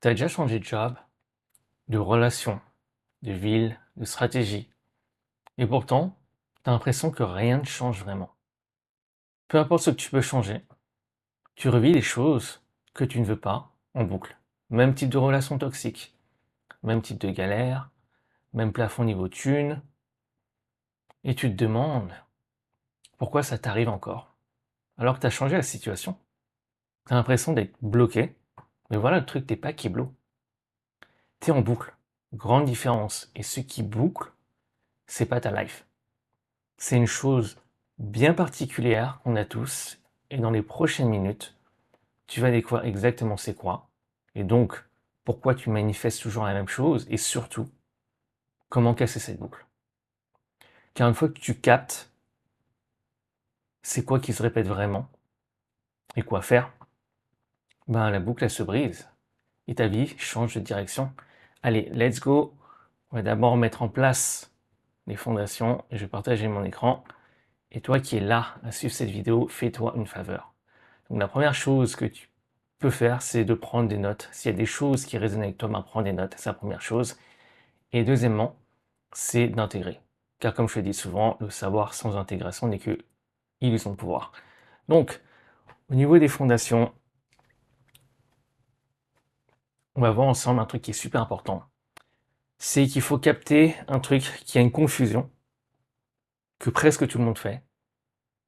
T'as déjà changé de job, de relation, de ville, de stratégie, et pourtant, t'as l'impression que rien ne change vraiment. Peu importe ce que tu peux changer, tu revis les choses que tu ne veux pas en boucle. Même type de relation toxique, même type de galère, même plafond niveau thune, et tu te demandes pourquoi ça t'arrive encore. Alors que t'as changé la situation, t'as l'impression d'être bloqué, mais voilà le truc, t'es pas qui bloque. T'es en boucle. Grande différence. Et ce qui boucle, c'est pas ta life. C'est une chose bien particulière qu'on a tous, et dans les prochaines minutes, tu vas découvrir exactement c'est quoi, et donc pourquoi tu manifestes toujours la même chose, et surtout, comment casser cette boucle. Car une fois que tu captes c'est quoi qui se répète vraiment, et quoi faire, ben la boucle elle se brise, et ta vie change de direction. Allez, let's go. On va d'abord mettre en place les fondations, et je vais partager mon écran, et toi qui es là à suivre cette vidéo, fais-toi une faveur. Donc la première chose que tu peux faire, c'est de prendre des notes. S'il y a des choses qui résonnent avec toi, ben prends des notes, c'est la première chose. Et deuxièmement, c'est d'intégrer. Car comme je le dis souvent, le savoir sans intégration n'est que illusion de pouvoir. Donc, au niveau des fondations, on va voir ensemble un truc qui est super important. C'est qu'il faut capter un truc qui a une confusion que presque tout le monde fait.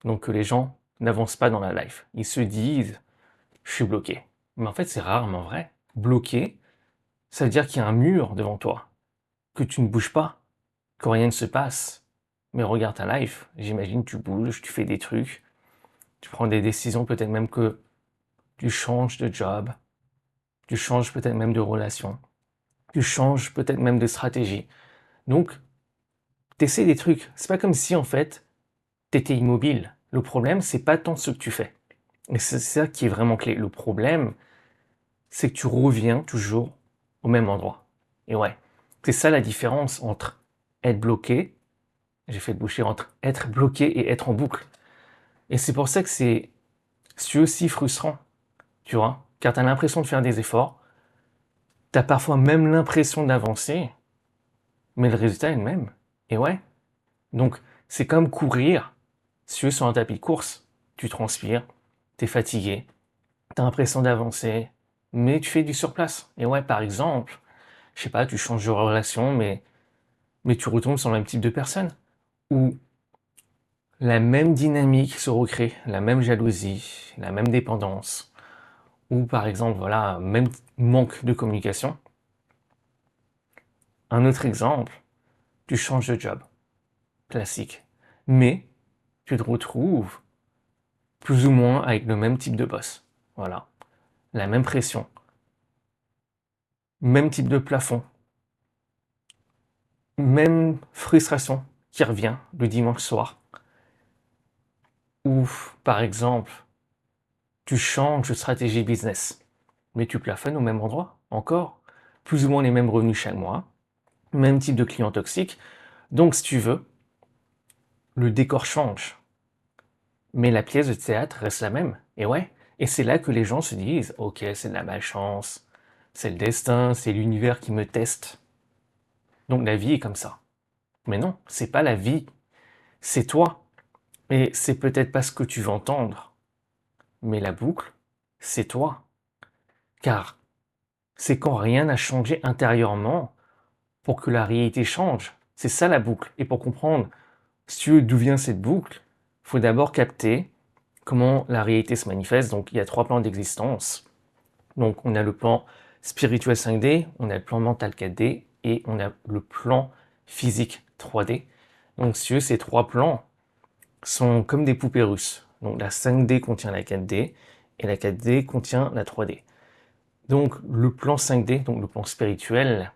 Donc que les gens n'avancent pas dans la life. Ils se disent, je suis bloqué. Mais en fait, c'est rarement vrai. Bloqué, ça veut dire qu'il y a un mur devant toi, que tu ne bouges pas, que rien ne se passe. Mais regarde ta life, j'imagine tu bouges, tu fais des trucs, tu prends des décisions, peut-être même que tu changes de job, tu changes peut-être même de relation, tu changes peut-être même de stratégie. Donc, t'essaies des trucs. C'est pas comme si en fait, t'étais immobile. Le problème, c'est pas tant ce que tu fais. Et c'est ça qui est vraiment clé. Le problème, c'est que tu reviens toujours au même endroit. Et ouais, c'est ça la différence entre être bloqué, j'ai fait le boucher entre être bloqué et être en boucle. Et c'est pour ça que c'est aussi frustrant, tu vois, car tu as l'impression de faire des efforts, tu as parfois même l'impression d'avancer, mais le résultat est le même. Et ouais, donc c'est comme courir, si tu veux, sur un tapis de course. Tu transpires, tu es fatigué, tu as l'impression d'avancer, mais tu fais du surplace. Et ouais, par exemple, je sais pas, tu changes de relation, mais tu retombes sur le même type de personne. Ou la même dynamique se recrée, la même jalousie, la même dépendance, ou par exemple, voilà, même manque de communication. Un autre exemple, tu changes de job, classique, mais tu te retrouves plus ou moins avec le même type de boss. Voilà, la même pression, même type de plafond, même frustration qui revient le dimanche soir. Ou par exemple, tu changes de stratégie business, mais tu plafonnes au même endroit, encore, plus ou moins les mêmes revenus chaque mois, même type de client toxique. Donc, si tu veux, le décor change, mais la pièce de théâtre reste la même. Et ouais, et c'est là que les gens se disent, ok, c'est de la malchance, c'est le destin, c'est l'univers qui me teste. Donc la vie est comme ça. Mais non, c'est pas la vie, c'est toi. Et c'est peut-être pas ce que tu veux entendre, mais la boucle, c'est toi. Car c'est quand rien n'a changé intérieurement pour que la réalité change. C'est ça la boucle. Et pour comprendre, si tu veux, d'où vient cette boucle, il faut d'abord capter comment la réalité se manifeste. Donc, il y a trois plans d'existence. Donc, on a le plan spirituel 5D, on a le plan mental 4D et on a le plan physique 3D. Donc, si tu veux, ces trois plans sont comme des poupées russes. Donc, la 5D contient la 4D et la 4D contient la 3D. Donc, le plan 5D, donc le plan spirituel,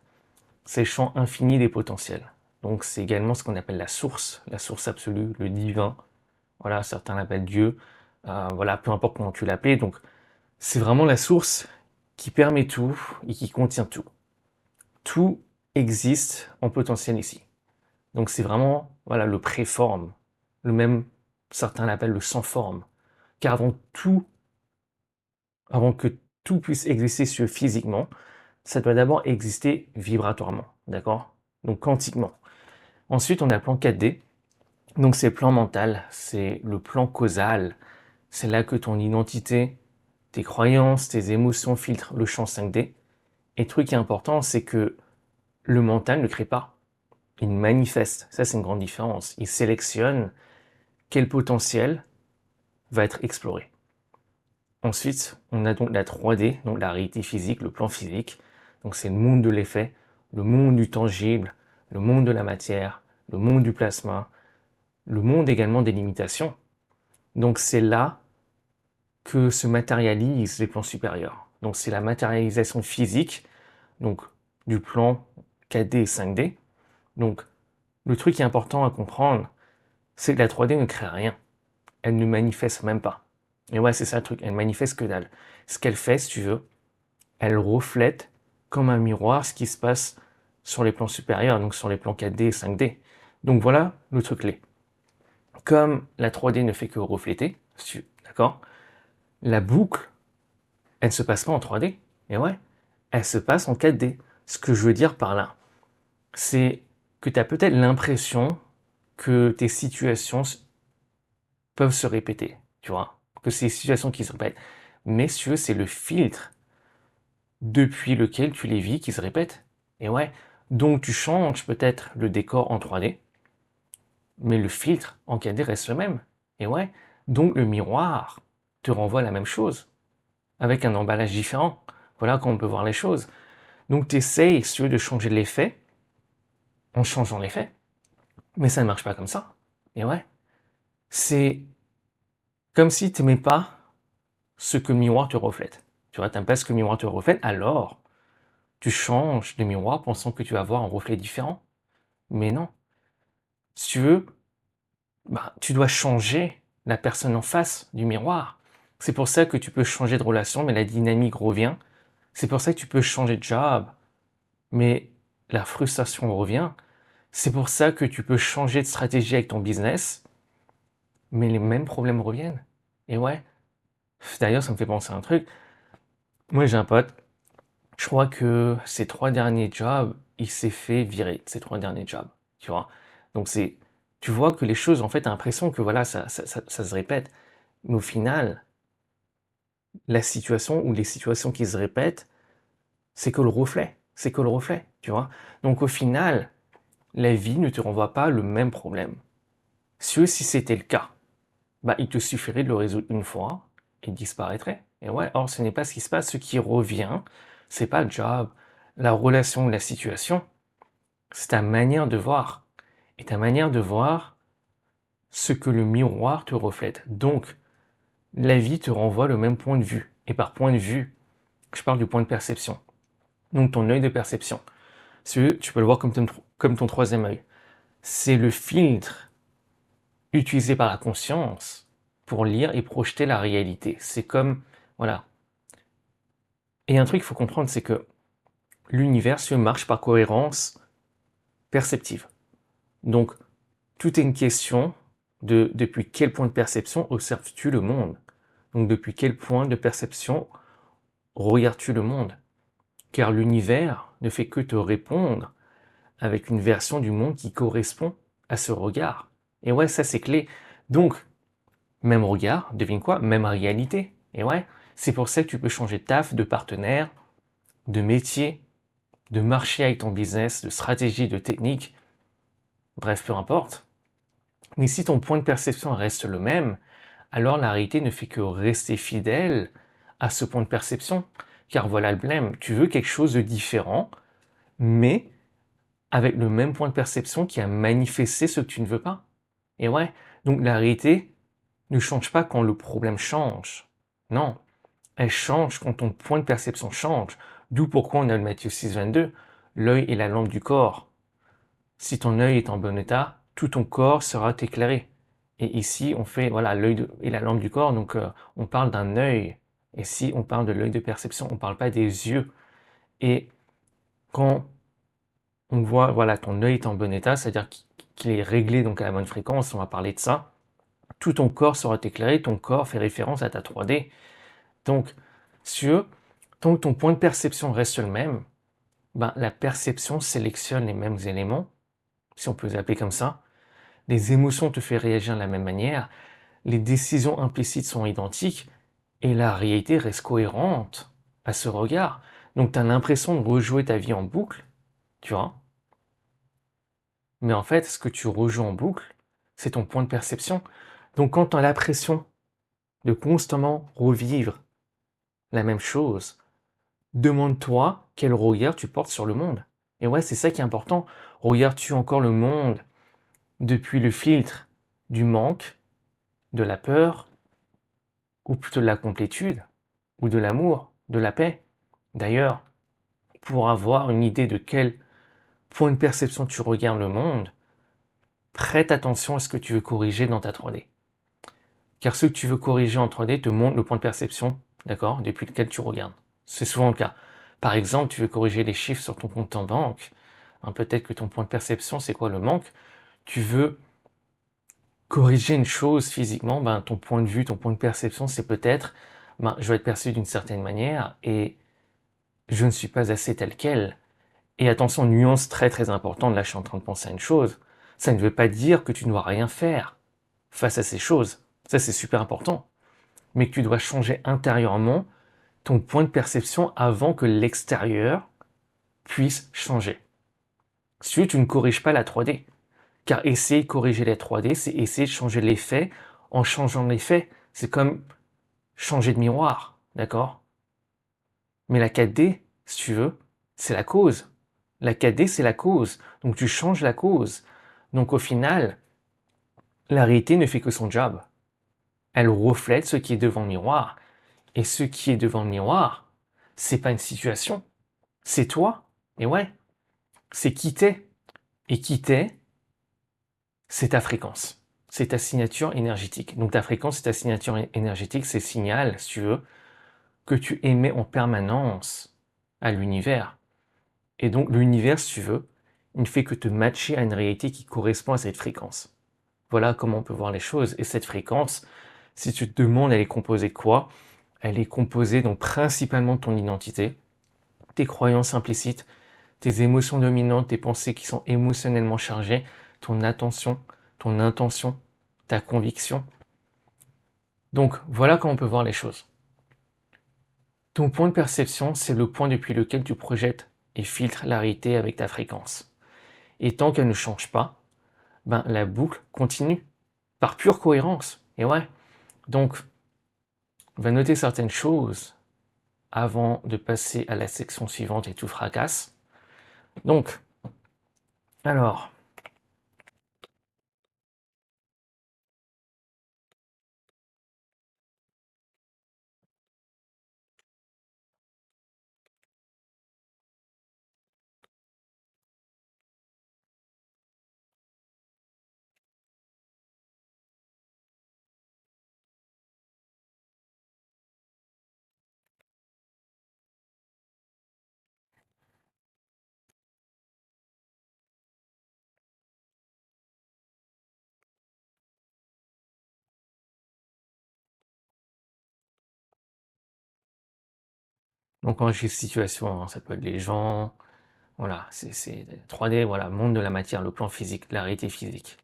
c'est le champ infini des potentiels. Donc, c'est également ce qu'on appelle la source absolue, le divin. Voilà, certains l'appellent Dieu. Voilà, peu importe comment tu l'appelles. Donc, c'est vraiment la source qui permet tout et qui contient tout. Tout existe en potentiel ici. Donc, c'est vraiment, voilà, le préforme. Le même, certains l'appellent le sans forme. Car avant que tout puisse exister physiquement, ça doit d'abord exister vibratoirement, d'accord? Donc quantiquement. Ensuite, on a le plan 4D. Donc c'est le plan mental, c'est le plan causal. C'est là que ton identité, tes croyances, tes émotions filtrent le champ 5D. Et le truc qui est important, c'est que le mental ne crée pas, il manifeste. Ça, c'est une grande différence. Il sélectionne quel potentiel va être exploré. Ensuite, on a donc la 3D, donc la réalité physique, le plan physique. Donc c'est le monde de l'effet, le monde du tangible, le monde de la matière, le monde du plasma, le monde également des limitations. Donc c'est là que se matérialisent les plans supérieurs. Donc c'est la matérialisation physique, donc du plan 4D et 5D. Donc le truc qui est important à comprendre, c'est que la 3D ne crée rien. Elle ne manifeste même pas. Et ouais, c'est ça le truc, elle manifeste que dalle. Ce qu'elle fait, si tu veux, elle reflète comme un miroir ce qui se passe sur les plans supérieurs, donc sur les plans 4D et 5D. Donc voilà le truc clé. Comme la 3D ne fait que refléter, d'accord, la boucle, elle ne se passe pas en 3D. Et ouais, elle se passe en 4D. Ce que je veux dire par là, c'est que tu as peut-être l'impression que tes situations peuvent se répéter, tu vois, que c'est des situations qui se répètent. Mais si tu veux, c'est le filtre depuis lequel tu les vis qui se répètent. Et ouais, donc tu changes peut-être le décor en 3D, mais le filtre en 4D reste le même. Et ouais, donc le miroir te renvoie la même chose, avec un emballage différent. Voilà comment on peut voir les choses. Donc tu essayes, si tu veux, de changer l'effet en changeant l'effet. Mais ça ne marche pas comme ça. Et ouais, c'est comme si tu n'aimais pas ce que le miroir te reflète. Tu vois, tu n'aimes pas ce que le miroir te reflète, alors tu changes de miroir pensant que tu vas avoir un reflet différent. Mais non. Si tu veux, bah, tu dois changer la personne en face du miroir. C'est pour ça que tu peux changer de relation, mais la dynamique revient. C'est pour ça que tu peux changer de job, mais la frustration revient. C'est pour ça que tu peux changer de stratégie avec ton business, mais les mêmes problèmes reviennent. Et ouais, d'ailleurs, ça me fait penser à un truc. Moi, j'ai un pote, je crois que ses 3 derniers jobs, il s'est fait virer de ses 3 derniers jobs, tu vois. Donc tu vois que les choses, en fait, t'as l'impression que voilà, ça se répète. Mais au final, la situation ou les situations qui se répètent, c'est que le reflet. C'est que le reflet, tu vois. Donc au final, la vie ne te renvoie pas le même problème. Si c'était le cas, bah, il te suffirait de le résoudre une fois et il disparaîtrait. Et ouais, or ce n'est pas ce qui se passe. Ce qui revient, c'est pas le job, la relation, la situation, c'est ta manière de voir. Et ta manière de voir ce que le miroir te reflète. Donc, la vie te renvoie le même point de vue. Et par point de vue, je parle du point de perception. Donc ton œil de perception. Tu peux le voir comme ton troisième œil. C'est le filtre utilisé par la conscience pour lire et projeter la réalité. C'est comme, voilà. Et un truc qu'il faut comprendre, c'est que l'univers se marche par cohérence perceptive. Donc, tout est une question de depuis quel point de perception observes-tu le monde. Donc, depuis quel point de perception regardes-tu le monde. Car l'univers ne fait que te répondre avec une version du monde qui correspond à ce regard. Et ouais, ça c'est clé. Donc, même regard, devine quoi? Même réalité. Et ouais, c'est pour ça que tu peux changer de taf, de partenaire, de métier, de marché avec ton business, de stratégie, de technique, bref, peu importe. Mais si ton point de perception reste le même, alors la réalité ne fait que rester fidèle à ce point de perception. Car voilà le blême, tu veux quelque chose de différent, mais avec le même point de perception qui a manifesté ce que tu ne veux pas. Et ouais, donc la réalité ne change pas quand le problème change. Non, elle change quand ton point de perception change. D'où pourquoi on a le Matthieu 6, 22. L'œil est la lampe du corps. Si ton œil est en bon état, tout ton corps sera éclairé. Et ici, on fait, voilà, l'œil est la lampe du corps, donc on parle d'un œil. Et si on parle de l'œil de perception, on ne parle pas des yeux. Et quand on voit, voilà, ton œil est en bon état, c'est-à-dire qu'il est réglé donc à la bonne fréquence, on va parler de ça, tout ton corps sera éclairé, ton corps fait référence à ta 3D. Donc, si tu veux, Tant que ton point de perception reste le même, ben, la perception sélectionne les mêmes éléments, si on peut les appeler comme ça. Les émotions te font réagir de la même manière, les décisions implicites sont identiques, et la réalité reste cohérente à ce regard. Donc tu as l'impression de rejouer ta vie en boucle, tu vois. Mais en fait, ce que tu rejoues en boucle, c'est ton point de perception. Donc quand tu as l'impression de constamment revivre la même chose, demande-toi quel regard tu portes sur le monde. Et ouais, c'est ça qui est important. Regardes-tu encore le monde depuis le filtre du manque, de la peur, ou plutôt de la complétude, ou de l'amour, de la paix? D'ailleurs, pour avoir une idée de quel point de perception tu regardes le monde, prête attention à ce que tu veux corriger dans ta 3D. Car ce que tu veux corriger en 3D te montre le point de perception, d'accord, depuis lequel tu regardes. C'est souvent le cas. Par exemple, tu veux corriger les chiffres sur ton compte en banque. Hein, peut-être que ton point de perception, c'est quoi le manque? Tu veux corriger une chose physiquement, ben, ton point de vue, ton point de perception, c'est peut-être, ben, je vais être perçu d'une certaine manière et je ne suis pas assez tel quel. Et attention, nuance très très importante, là je suis en train de penser à une chose. Ça ne veut pas dire que tu ne dois rien faire face à ces choses. Ça c'est super important. Mais que tu dois changer intérieurement ton point de perception avant que l'extérieur puisse changer. Si tu ne corriges pas la 3D, car essayer de corriger la 3D, c'est essayer de changer l'effet en changeant l'effet. C'est comme changer de miroir, d'accord? Mais la 4D, si tu veux, c'est la cause. La 4D, c'est la cause. Donc tu changes la cause. Donc au final, la réalité ne fait que son job. Elle reflète ce qui est devant le miroir. Et ce qui est devant le miroir, c'est pas une situation, c'est toi. Et ouais, c'est qui t'es. Et qui t'es, c'est ta fréquence. C'est ta signature énergétique. Donc ta fréquence, c'est ta signature énergétique, c'est le signal, si tu veux, que tu émets en permanence à l'univers. Et donc l'univers, si tu veux, il ne fait que te matcher à une réalité qui correspond à cette fréquence. Voilà comment on peut voir les choses. Et cette fréquence, si tu te demandes, elle est composée de quoi? Elle est composée donc principalement de ton identité, tes croyances implicites, tes émotions dominantes, tes pensées qui sont émotionnellement chargées, ton attention, ton intention, ta conviction. Donc voilà comment on peut voir les choses. Ton point de perception, c'est le point depuis lequel tu projettes et filtres la réalité avec ta fréquence. Et tant qu'elle ne change pas, ben la boucle continue par pure cohérence. Et ouais, donc on va noter certaines choses avant de passer à la section suivante et tout fracasse. Donc, alors, donc quand j'ai situation, hein, ça peut être les gens, voilà, c'est 3D, voilà, monde de la matière, le plan physique, la réalité physique.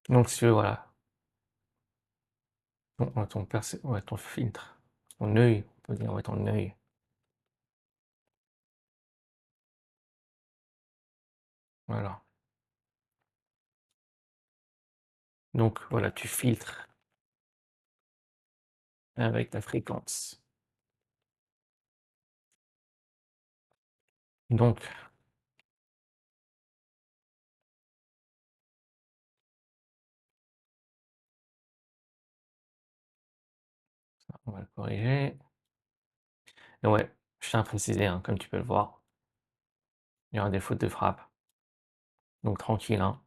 Donc si tu veux, voilà, ton filtre, ton œil, on peut dire, ouais, ton œil. Voilà. Donc voilà, tu filtres avec ta fréquence. Donc, on va le corriger. Et ouais, je tiens à préciser, hein, comme tu peux le voir, il y aura des fautes de frappe. Donc tranquille, hein.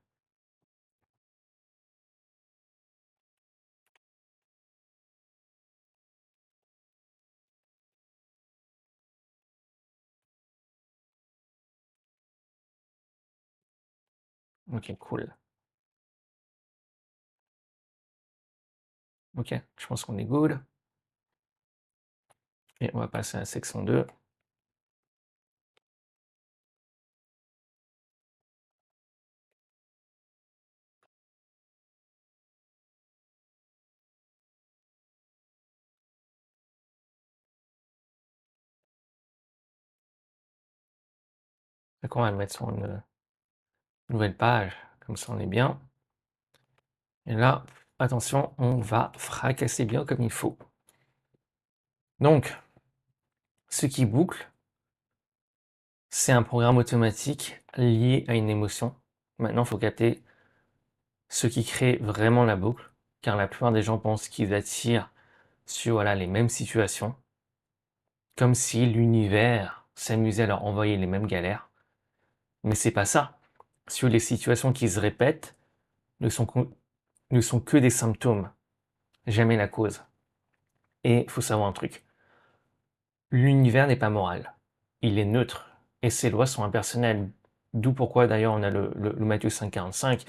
Ok, cool. Ok, je pense qu'on est good. Et on va passer à la section 2. Donc on va le mettre sur une nouvelle page, comme ça on est bien. Et là, attention, on va fracasser bien comme il faut. Donc, ce qui boucle, c'est un programme automatique lié à une émotion. Maintenant, il faut capter ce qui crée vraiment la boucle, car la plupart des gens pensent qu'ils attirent sur voilà, les mêmes situations, comme si l'univers s'amusait à leur envoyer les mêmes galères. Mais c'est pas ça. Sur les situations qui se répètent ne sont que des symptômes, jamais la cause. Et il faut savoir un truc. L'univers n'est pas moral. Il est neutre. Et ses lois sont impersonnelles. D'où pourquoi d'ailleurs on a le Matthieu 5,45.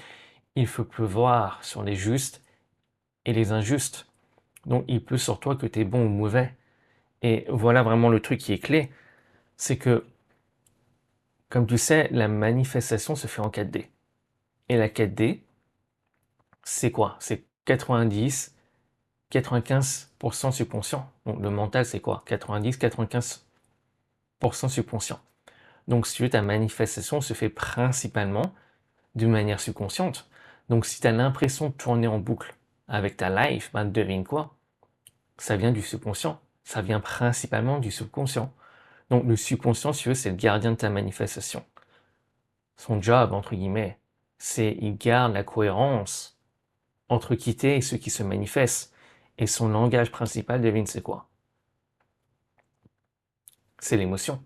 Il faut pleuvoir sur les justes et les injustes. Donc il pleut sur toi que tu es bon ou mauvais. Et voilà vraiment le truc qui est clé. C'est que, comme tu sais, la manifestation se fait en 4D. Et la 4D, c'est quoi? C'est 90, 95% subconscient. Donc le mental, c'est quoi? 90, 95% subconscient. Donc si tu veux, ta manifestation se fait principalement d'une manière subconsciente. Donc si tu as l'impression de tourner en boucle avec ta life, ben devine quoi? Ça vient du subconscient. Ça vient principalement du subconscient. Donc le subconscient, si tu veux, c'est le gardien de ta manifestation. Son job, entre guillemets, c'est il garde la cohérence entre qui t'es et ce qui se manifeste. Et son langage principal, devine, c'est quoi? C'est l'émotion.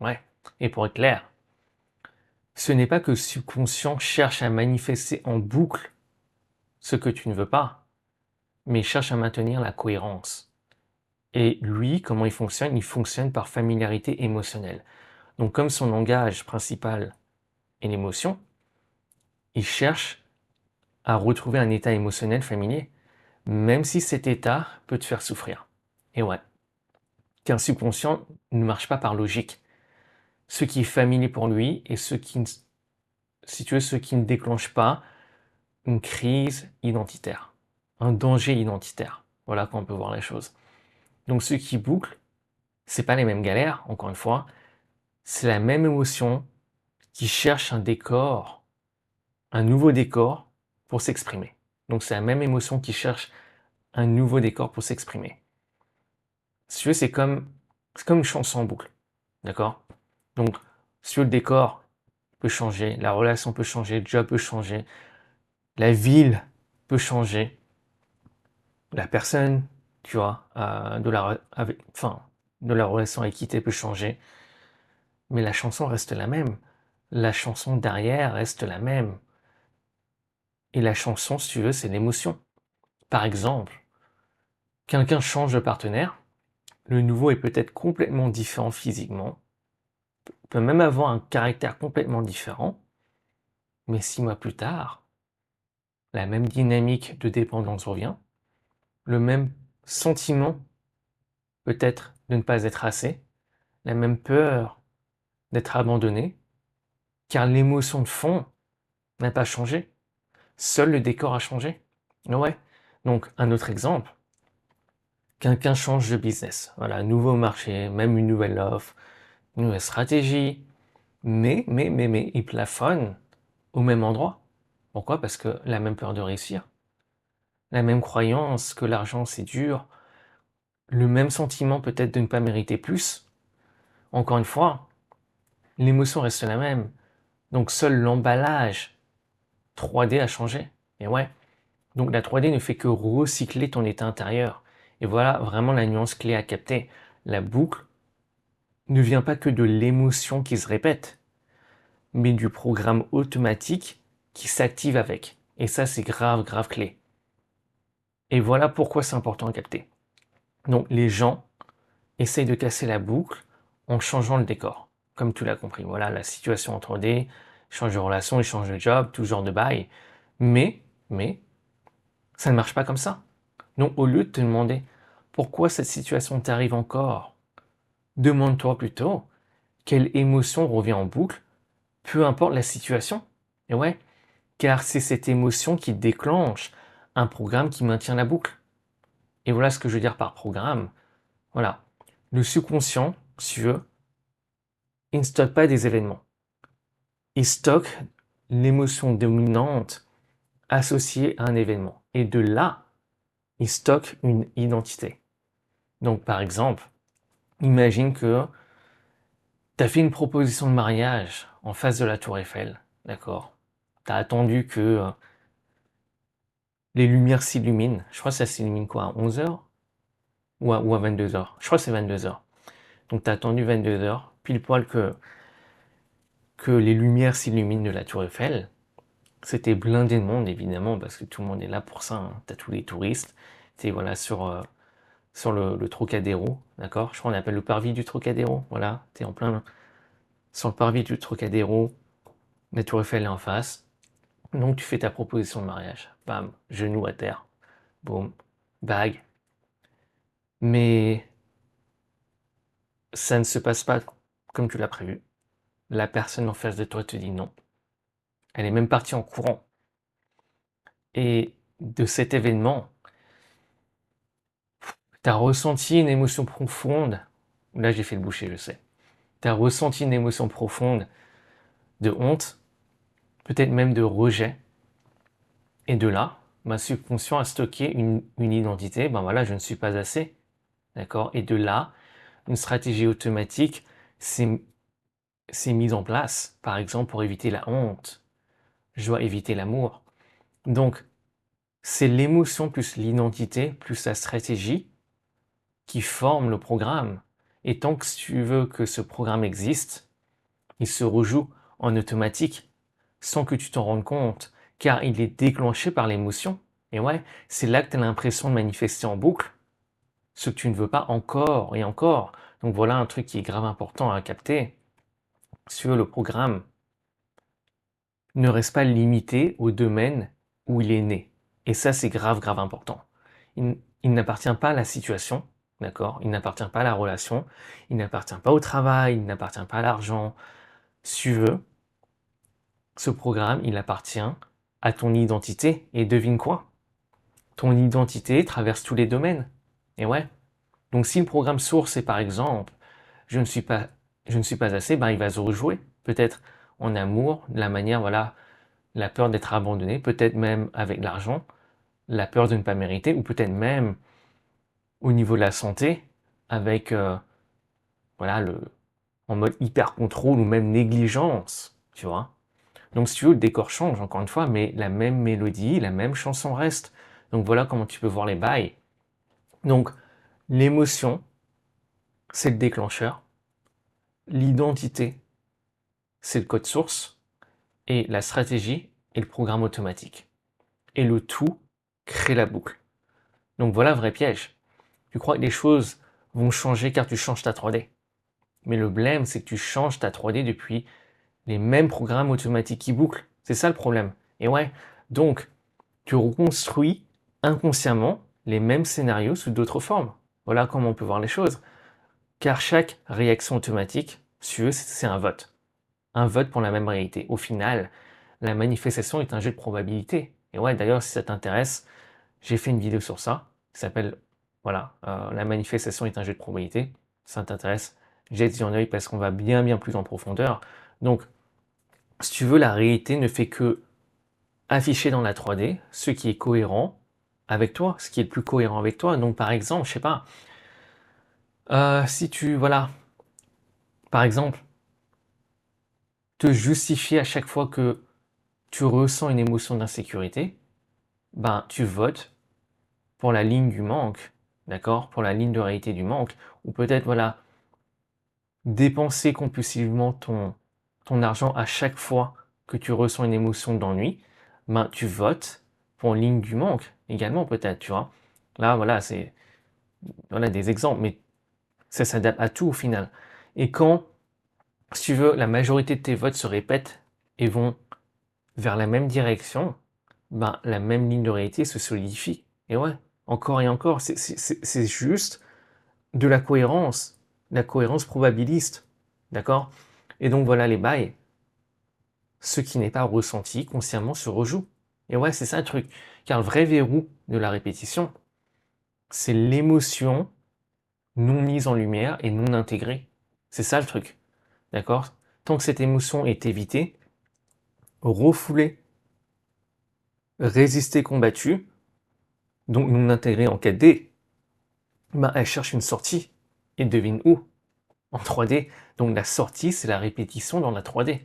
Ouais. Et pour être clair, ce n'est pas que le subconscient cherche à manifester en boucle ce que tu ne veux pas, mais il cherche à maintenir la cohérence. Et lui, comment il fonctionne? Il fonctionne par familiarité émotionnelle. Donc comme son langage principal est l'émotion, il cherche à retrouver un état émotionnel familier, même si cet état peut te faire souffrir. Et ouais, qu'un subconscient ne marche pas par logique. Ce qui est familier pour lui et ce qui, si tu veux, ce qui ne déclenche pas une crise identitaire, un danger identitaire. Voilà comment on peut voir les choses. Donc ce qui boucle, c'est pas les mêmes galères, encore une fois, c'est la même émotion qui cherche un décor, un nouveau décor pour s'exprimer. Donc c'est la même émotion qui cherche un nouveau décor pour s'exprimer. Si tu veux, c'est comme une chanson en boucle. D'accord? Donc, si tu veux, le décor peut changer, la relation peut changer, le job peut changer, la ville peut changer, la personne, tu vois, de la relation avec qui tu peut changer, mais la chanson reste la même. La chanson derrière reste la même. Et la chanson, si tu veux, c'est l'émotion. Par exemple, quelqu'un change de partenaire, le nouveau est peut-être complètement différent physiquement, peut même avoir un caractère complètement différent, mais 6 mois plus tard, la même dynamique de dépendance revient, le même sentiment peut-être de ne pas être assez, la même peur d'être abandonné, car l'émotion de fond n'a pas changé. Seul le décor a changé. Ouais. Donc, un autre exemple. Quelqu'un change de business. Voilà, nouveau marché, même une nouvelle offre, une nouvelle stratégie. Mais, il plafonne au même endroit. Pourquoi? Parce que la même peur de réussir, la même croyance que l'argent c'est dur, le même sentiment peut-être de ne pas mériter plus. Encore une fois, l'émotion reste la même. Donc seul l'emballage 3D a changé. Et ouais. Donc la 3D ne fait que recycler ton état intérieur. Et voilà vraiment la nuance clé à capter. La boucle ne vient pas que de l'émotion qui se répète, mais du programme automatique qui s'active avec. Et ça, c'est grave, grave clé. Et voilà pourquoi c'est important à capter. Donc les gens essayent de casser la boucle en changeant le décor. Comme tu l'as compris, voilà, la situation en 3D, ils changent de relation, ils changent de job, tout genre de bail. Mais, ça ne marche pas comme ça. Donc au lieu de te demander pourquoi cette situation t'arrive encore, demande-toi plutôt quelle émotion revient en boucle, peu importe la situation. Et ouais, car c'est cette émotion qui déclenche un programme qui maintient la boucle. Et voilà ce que je veux dire par programme. Voilà. Le subconscient, si tu veux, il ne stocke pas des événements. Il stocke l'émotion dominante associée à un événement. Et de là, il stocke une identité. Donc par exemple, imagine que tu as fait une proposition de mariage en face de la tour Eiffel, d'accord? Tu as attendu que les lumières s'illuminent. Je crois que ça s'illumine quoi, à 11h ou à 22h? Je crois que c'est 22h. Donc tu as attendu 22h, pile poil que les lumières s'illuminent de la tour Eiffel. C'était blindé de monde évidemment parce que tout le monde est là pour ça. Hein. Tu as tous les touristes. Tu voilà sur le Trocadéro, d'accord? Je crois qu'on appelle le parvis du Trocadéro. Voilà, tu es en plein sur le parvis du Trocadéro. La tour Eiffel est en face. Donc tu fais ta proposition de mariage. Bam, genou à terre. Boum, bague. Mais ça ne se passe pas comme tu l'as prévu. La personne en face de toi te dit non. Elle est même partie en courant. Et de cet événement, tu as ressenti une émotion profonde. Là, j'ai fait le boucher, je sais. Tu as ressenti une émotion profonde de honte, peut-être même de rejet. Et de là, ma subconscient a stocké une identité. Ben voilà, je ne suis pas assez. D'accord? Et de là, une stratégie automatique s'est mise en place. Par exemple, pour éviter la honte. Je dois éviter l'amour. Donc, c'est l'émotion plus l'identité plus la stratégie qui forment le programme. Et tant que tu veux que ce programme existe, il se rejoue en automatique sans que tu t'en rendes compte, car il est déclenché par l'émotion. Et ouais, c'est là que tu as l'impression de manifester en boucle ce que tu ne veux pas encore et encore. Donc voilà un truc qui est grave important à capter. Sur le programme ne reste pas limité au domaine où il est né. Et ça, c'est grave, grave important. Il n'appartient pas à la situation, d'accord? Il n'appartient pas à la relation, il n'appartient pas au travail, il n'appartient pas à l'argent. Si tu veux, ce programme, il appartient à ton identité. Et devine quoi? Ton identité traverse tous les domaines. Et ouais. Donc si le programme source est par exemple, je ne suis pas, je ne suis pas assez, ben il va se rejouer. Peut-être en amour, de la manière, voilà, la peur d'être abandonné, peut-être même avec l'argent, la peur de ne pas mériter, ou peut-être même au niveau de la santé, avec voilà, en mode hyper contrôle ou même négligence, tu vois. Donc si tu veux, le décor change encore une fois, mais la même mélodie, la même chanson reste. Donc voilà comment tu peux voir les bails. Donc l'émotion, c'est le déclencheur. L'identité, c'est le code source. Et la stratégie est le programme automatique. Et le tout crée la boucle. Donc voilà un vrai piège. Tu crois que les choses vont changer car tu changes ta 3D. Mais le blême, c'est que tu changes ta 3D depuis les mêmes programmes automatiques qui bouclent. C'est ça le problème. Et ouais, donc tu reconstruis inconsciemment les mêmes scénarios sous d'autres formes. Voilà comment on peut voir les choses. Car chaque réaction automatique, si tu veux, c'est un vote. Un vote pour la même réalité. Au final, la manifestation est un jeu de probabilité. Et ouais, d'ailleurs, si ça t'intéresse, j'ai fait une vidéo sur ça, qui s'appelle, voilà, la manifestation est un jeu de probabilité. Si ça t'intéresse, jette-y un œil parce qu'on va bien, bien plus en profondeur. Donc, si tu veux, la réalité ne fait que afficher dans la 3D ce qui est cohérent avec toi, ce qui est le plus cohérent avec toi. Donc par exemple, je sais pas, si tu, voilà, par exemple, te justifier à chaque fois que tu ressens une émotion d'insécurité, ben tu votes pour la ligne du manque, d'accord? Pour la ligne de réalité du manque, ou peut-être, voilà, dépenser compulsivement ton argent à chaque fois que tu ressens une émotion d'ennui, ben tu votes pour une ligne du manque également peut-être, tu vois? Là, voilà, c'est voilà des exemples, mais ça s'adapte à tout au final. Et quand, si tu veux, la majorité de tes votes se répètent et vont vers la même direction, ben la même ligne de réalité se solidifie. Et ouais, encore et encore, c'est juste de la cohérence probabiliste, d'accord? Et donc voilà les bails, ce qui n'est pas ressenti consciemment se rejoue. Et ouais, c'est ça le truc. Car le vrai verrou de la répétition, c'est l'émotion non mise en lumière et non intégrée. C'est ça le truc, d'accord? Tant que cette émotion est évitée, refoulée, résistée, combattue, donc non intégrée en 4D, ben elle cherche une sortie. Et devine où? En 3D. Donc la sortie, c'est la répétition dans la 3D.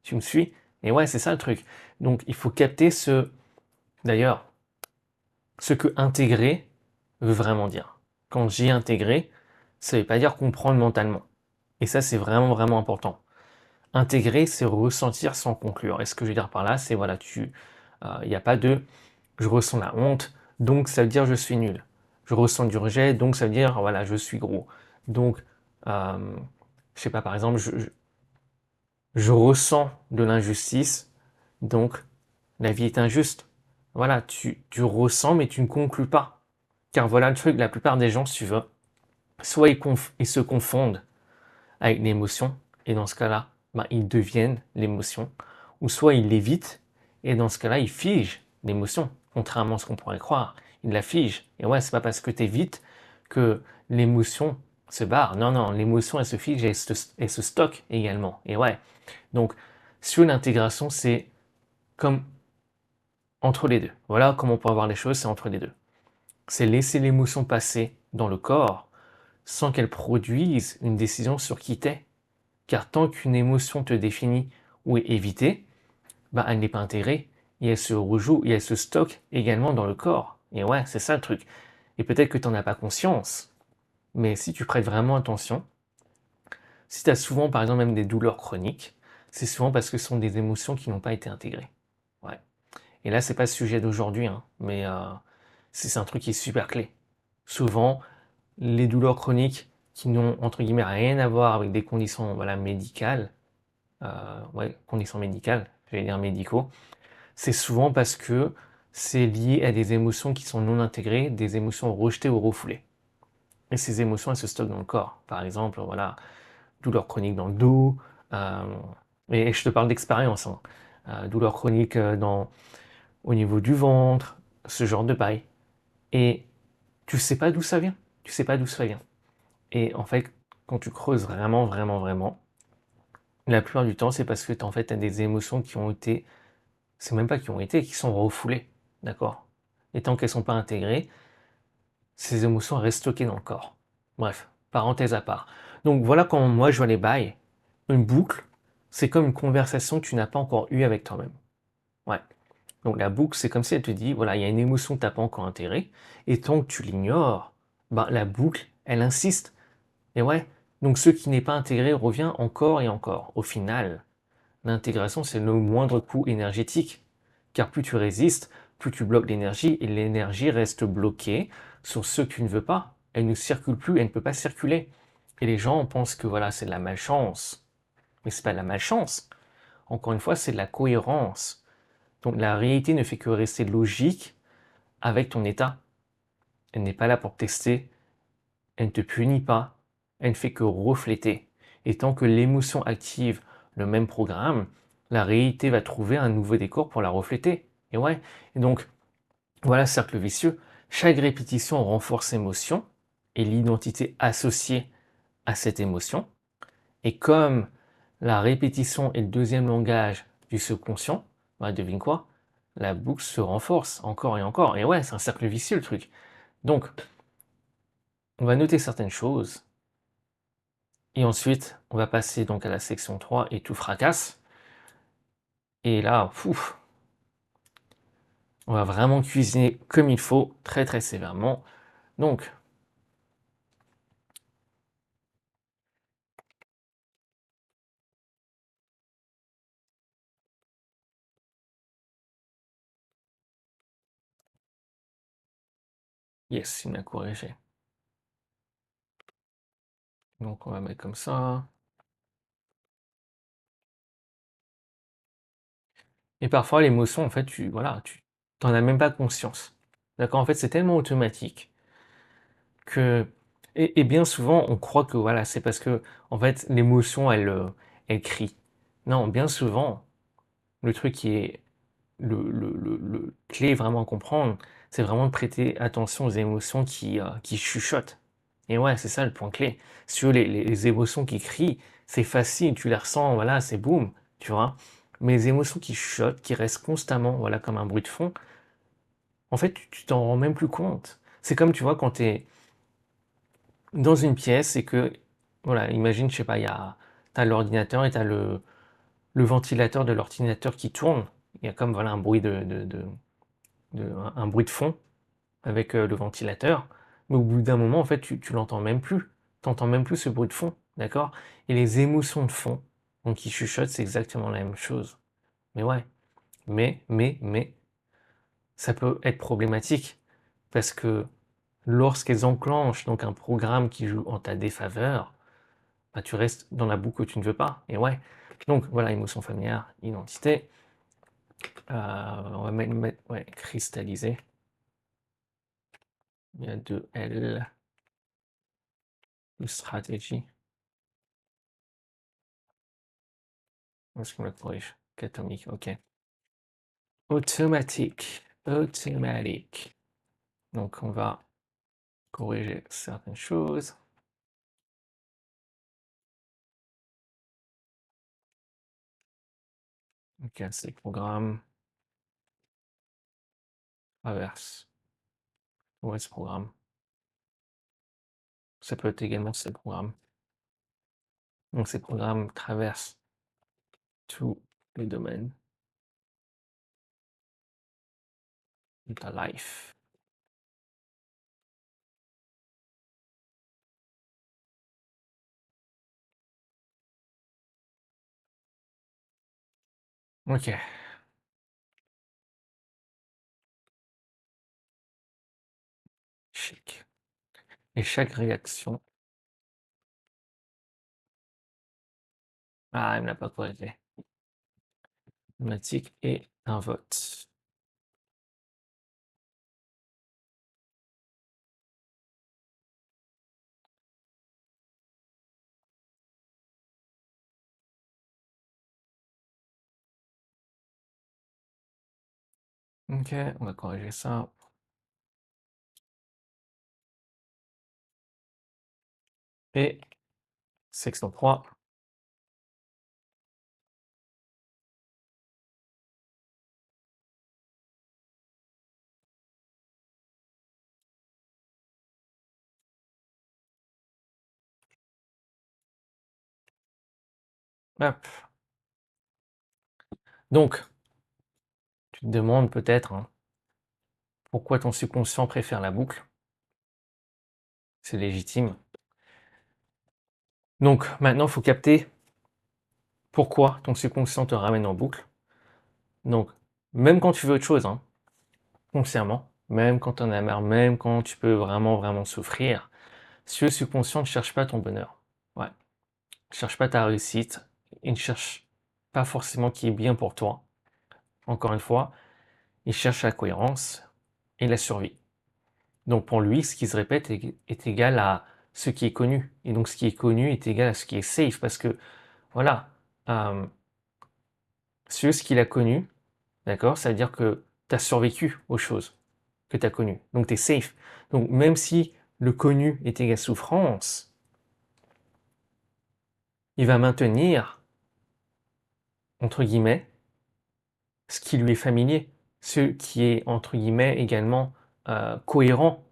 Tu me suis? Et ouais, c'est ça le truc. Donc il faut capter d'ailleurs, ce que intégrer veut vraiment dire. Quand j'ai intégré, ça ne veut pas dire comprendre mentalement. Et ça, c'est vraiment, vraiment important. Intégrer, c'est ressentir sans conclure. Et ce que je veux dire par là, c'est voilà, il n'y a pas de je ressens la honte, donc ça veut dire je suis nul. Je ressens du rejet, donc ça veut dire voilà, je suis gros. Donc, je sais pas, par exemple, je ressens de l'injustice, donc la vie est injuste. Voilà, tu ressens, mais tu ne conclus pas. Car voilà le truc, la plupart des gens, si tu veux, soit ils se confondent avec l'émotion, et dans ce cas-là, ben, ils deviennent l'émotion, ou soit ils l'évitent, et dans ce cas-là, ils figent l'émotion, contrairement à ce qu'on pourrait croire. Ils la figent. Et ouais, c'est pas parce que tu évites que l'émotion se barre. Non, non, l'émotion, elle se fige et elle se stocke également. Et ouais, donc, sur l'intégration, c'est comme entre les deux. Voilà comment on peut voir les choses, c'est entre les deux. C'est laisser l'émotion passer dans le corps sans qu'elle produise une décision sur qui t'es. Car tant qu'une émotion te définit ou est évitée, bah, elle n'est pas intégrée et elle se rejoue et elle se stocke également dans le corps. Et ouais, c'est ça le truc. Et peut-être que tu n'en as pas conscience, mais si tu prêtes vraiment attention, si tu as souvent par exemple même des douleurs chroniques, c'est souvent parce que ce sont des émotions qui n'ont pas été intégrées. Ouais. Et là, c'est pas le sujet d'aujourd'hui, hein, mais c'est un truc qui est super clé. Souvent, les douleurs chroniques qui n'ont entre guillemets rien à voir avec des conditions voilà, médicales, ouais, conditions médicales, j'allais dire médicaux, c'est souvent parce que c'est lié à des émotions qui sont non intégrées, des émotions rejetées ou refoulées. Et ces émotions, elles se stockent dans le corps. Par exemple, voilà, douleur chronique dans le dos, euh, et je te parle d'expérience, hein. Douleur chronique au niveau du ventre, ce genre de bail. Et tu sais pas d'où ça vient. Tu sais pas d'où ça vient. Et en fait, quand tu creuses vraiment, vraiment, vraiment, la plupart du temps, c'est parce que en fait, tu as des émotions qui ont été, c'est même pas qui ont été, qui sont refoulées. D'accord? Et tant qu'elles sont pas intégrées, ces émotions restent stockées dans le corps. Bref, parenthèse à part. Donc voilà comment moi je vois les bails. Une boucle, c'est comme une conversation que tu n'as pas encore eue avec toi-même. Ouais. Donc la boucle, c'est comme si elle te dit, voilà, il y a une émotion que tu n'as pas encore intégrée, et tant que tu l'ignores, ben, la boucle, elle insiste. Et ouais, donc ce qui n'est pas intégré revient encore et encore. Au final, l'intégration, c'est le moindre coût énergétique. Car plus tu résistes, plus tu bloques l'énergie, et l'énergie reste bloquée sur ce que tu ne veux pas. Elle ne circule plus, elle ne peut pas circuler. Et les gens pensent que voilà, c'est de la malchance. Mais c'est pas de la malchance. Encore une fois, c'est de la cohérence. Donc la réalité ne fait que rester logique avec ton état. Elle n'est pas là pour te tester, elle ne te punit pas, elle ne fait que refléter. Et tant que l'émotion active le même programme, la réalité va trouver un nouveau décor pour la refléter. Et ouais, et donc voilà, cercle vicieux. Chaque répétition renforce l'émotion et l'identité associée à cette émotion. Et comme la répétition est le deuxième langage du subconscient, bah, devine quoi? La boucle se renforce encore et encore. Et ouais, c'est un cercle vicieux le truc. Donc, on va noter certaines choses. Et ensuite, on va passer donc à la section 3 et tout fracasse. Et là, on va vraiment cuisiner comme il faut, très très sévèrement. Donc, yes, il m'a corrigé. Donc, on va mettre comme ça. Et parfois, l'émotion, en fait, tu t'en as même pas conscience. D'accord? En fait, c'est tellement automatique que, et bien souvent, on croit que voilà, c'est parce que, en fait, l'émotion, elle crie. Non, bien souvent, le truc qui est le clé vraiment à comprendre, c'est vraiment de prêter attention aux émotions qui chuchotent. Et ouais, c'est ça le point clé. Sur les émotions qui crient, c'est facile, tu les ressens, voilà, c'est boum, tu vois. Mais les émotions qui chuchotent, qui restent constamment, voilà, comme un bruit de fond, en fait, tu t'en rends même plus compte. C'est comme, tu vois, quand tu es dans une pièce et que, voilà, imagine, je sais pas, t'as l'ordinateur et t'as le ventilateur de l'ordinateur qui tourne. Il y a comme, voilà, un bruit un bruit de fond avec le ventilateur, mais au bout d'un moment, en fait, tu l'entends même plus. Tu n'entends même plus ce bruit de fond, d'accord? Et les émotions de fond, donc qui chuchotent, c'est exactement la même chose. Mais ouais, mais, ça peut être problématique, parce que lorsqu'elles enclenchent donc un programme qui joue en ta défaveur, bah, tu restes dans la boucle que tu ne veux pas. Et ouais, donc voilà, émotion familière, identité. On va ouais, cristalliser. Il y a deux L, stratégie. Est-ce qu'on le corrige? Atomique, ok. Automatique. Automatique. Donc on va corriger certaines choses. Ok, c'est programme. Traverse. Où est ce programme? Ça peut être également ce programme. Donc ces programmes traversent tous les domaines de ta life. Ok. Chic. Et chaque réaction. Ah, il ne l'a pas corrigé. Automatique et un vote. Ok, on va corriger ça. Et section 3. Hop. Donc, tu te demandes peut-être hein, pourquoi ton subconscient préfère la boucle. C'est légitime. Donc maintenant, il faut capter pourquoi ton subconscient te ramène en boucle. Donc, même quand tu veux autre chose, hein, consciemment, même quand tu en as marre, même quand tu peux vraiment, vraiment souffrir, si le subconscient ne cherche pas ton bonheur, ouais, ne cherche pas ta réussite, il ne cherche pas forcément qui est bien pour toi. Encore une fois, il cherche la cohérence et la survie. Donc pour lui, ce qui se répète est égal à ce qui est connu. Et donc ce qui est connu est égal à ce qui est safe. Parce que, voilà, euh, ce qu'il a connu, d'accord, ça veut dire que tu as survécu aux choses que tu as connues. Donc tu es safe. Donc même si le connu est égal à souffrance, il va maintenir, entre guillemets, ce qui lui est familier, ce qui est, entre guillemets, également cohérent,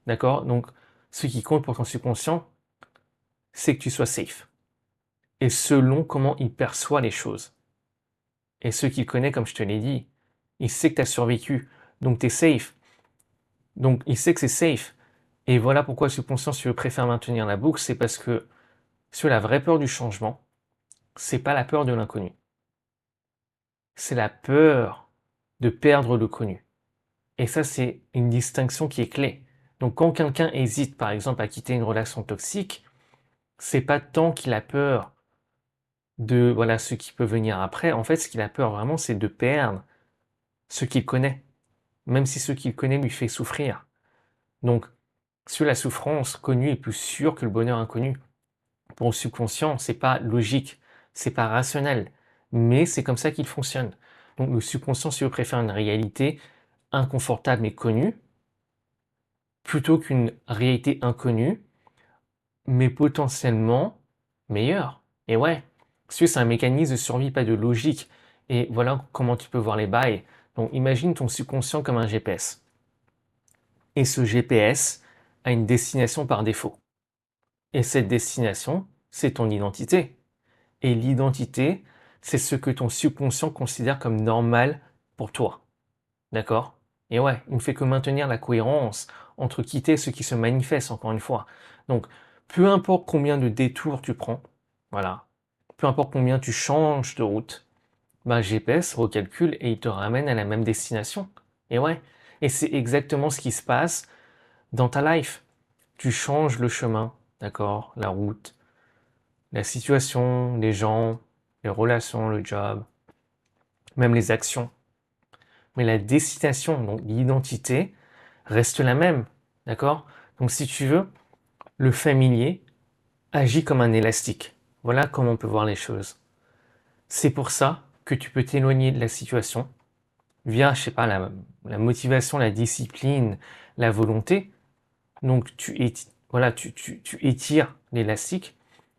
d'accord? Donc, ce qui compte pour ton subconscient, c'est que tu sois safe. Et selon comment il perçoit les choses. Et ce qu'il connaît, comme je te l'ai dit, il sait que tu as survécu, donc tu es safe. Donc, il sait que c'est safe. Et voilà pourquoi le subconscient, si tu préfères maintenir la boucle, c'est parce que sur la vraie peur du changement, c'est pas la peur de l'inconnu. C'est la peur de perdre le connu. Et ça, c'est une distinction qui est clé. Donc, quand quelqu'un hésite, par exemple, à quitter une relation toxique, c'est pas tant qu'il a peur de voilà ce qui peut venir après. En fait, ce qu'il a peur vraiment, c'est de perdre ce qu'il connaît, même si ce qu'il connaît lui fait souffrir. Donc, sur la souffrance connue est plus sûre que le bonheur inconnu. Pour le subconscient, c'est pas logique, c'est pas rationnel, mais c'est comme ça qu'il fonctionne. Donc, le subconscient, si vous préfère une réalité inconfortable mais connue, plutôt qu'une réalité inconnue, mais potentiellement meilleure. Et ouais, c'est un mécanisme de survie, pas de logique. Et voilà comment tu peux voir les bails. Donc, imagine ton subconscient comme un GPS. Et ce GPS a une destination par défaut. Et cette destination, c'est ton identité. Et l'identité, c'est ce que ton subconscient considère comme normal pour toi. D'accord? Et ouais, il ne fait que maintenir la cohérence entre qui t'es et ce qui se manifeste, encore une fois. Donc, peu importe combien de détours tu prends, voilà, peu importe combien tu changes de route, bah, GPS recalcule et il te ramène à la même destination. Et ouais, et c'est exactement ce qui se passe dans ta life. Tu changes le chemin, d'accord, la route, la situation, les gens, les relations, le job, même les actions. Mais la destination, donc l'identité, reste la même, d'accord? Donc si tu veux, le familier agit comme un élastique. Voilà comment on peut voir les choses. C'est pour ça que tu peux t'éloigner de la situation via, je sais pas, la motivation, la discipline, la volonté. Donc tu étires l'élastique,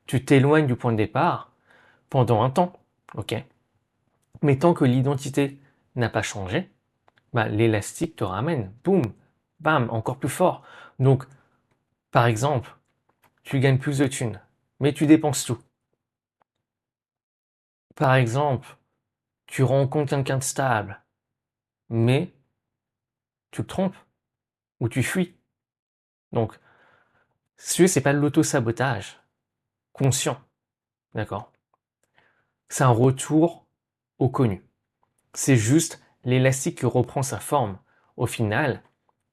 tu t'éloignes du point de départ pendant un temps, ok? Mais tant que l'identité n'a pas changé, bah, l'élastique te ramène, boum, bam, encore plus fort. Donc, par exemple, tu gagnes plus de thunes, mais tu dépenses tout. Par exemple, tu rencontres quelqu'un de stable, mais tu te trompes ou tu fuis. Donc, c'est pas de l'auto-sabotage conscient, d'accord? C'est un retour au connu. C'est juste l'élastique qui reprend sa forme. Au final,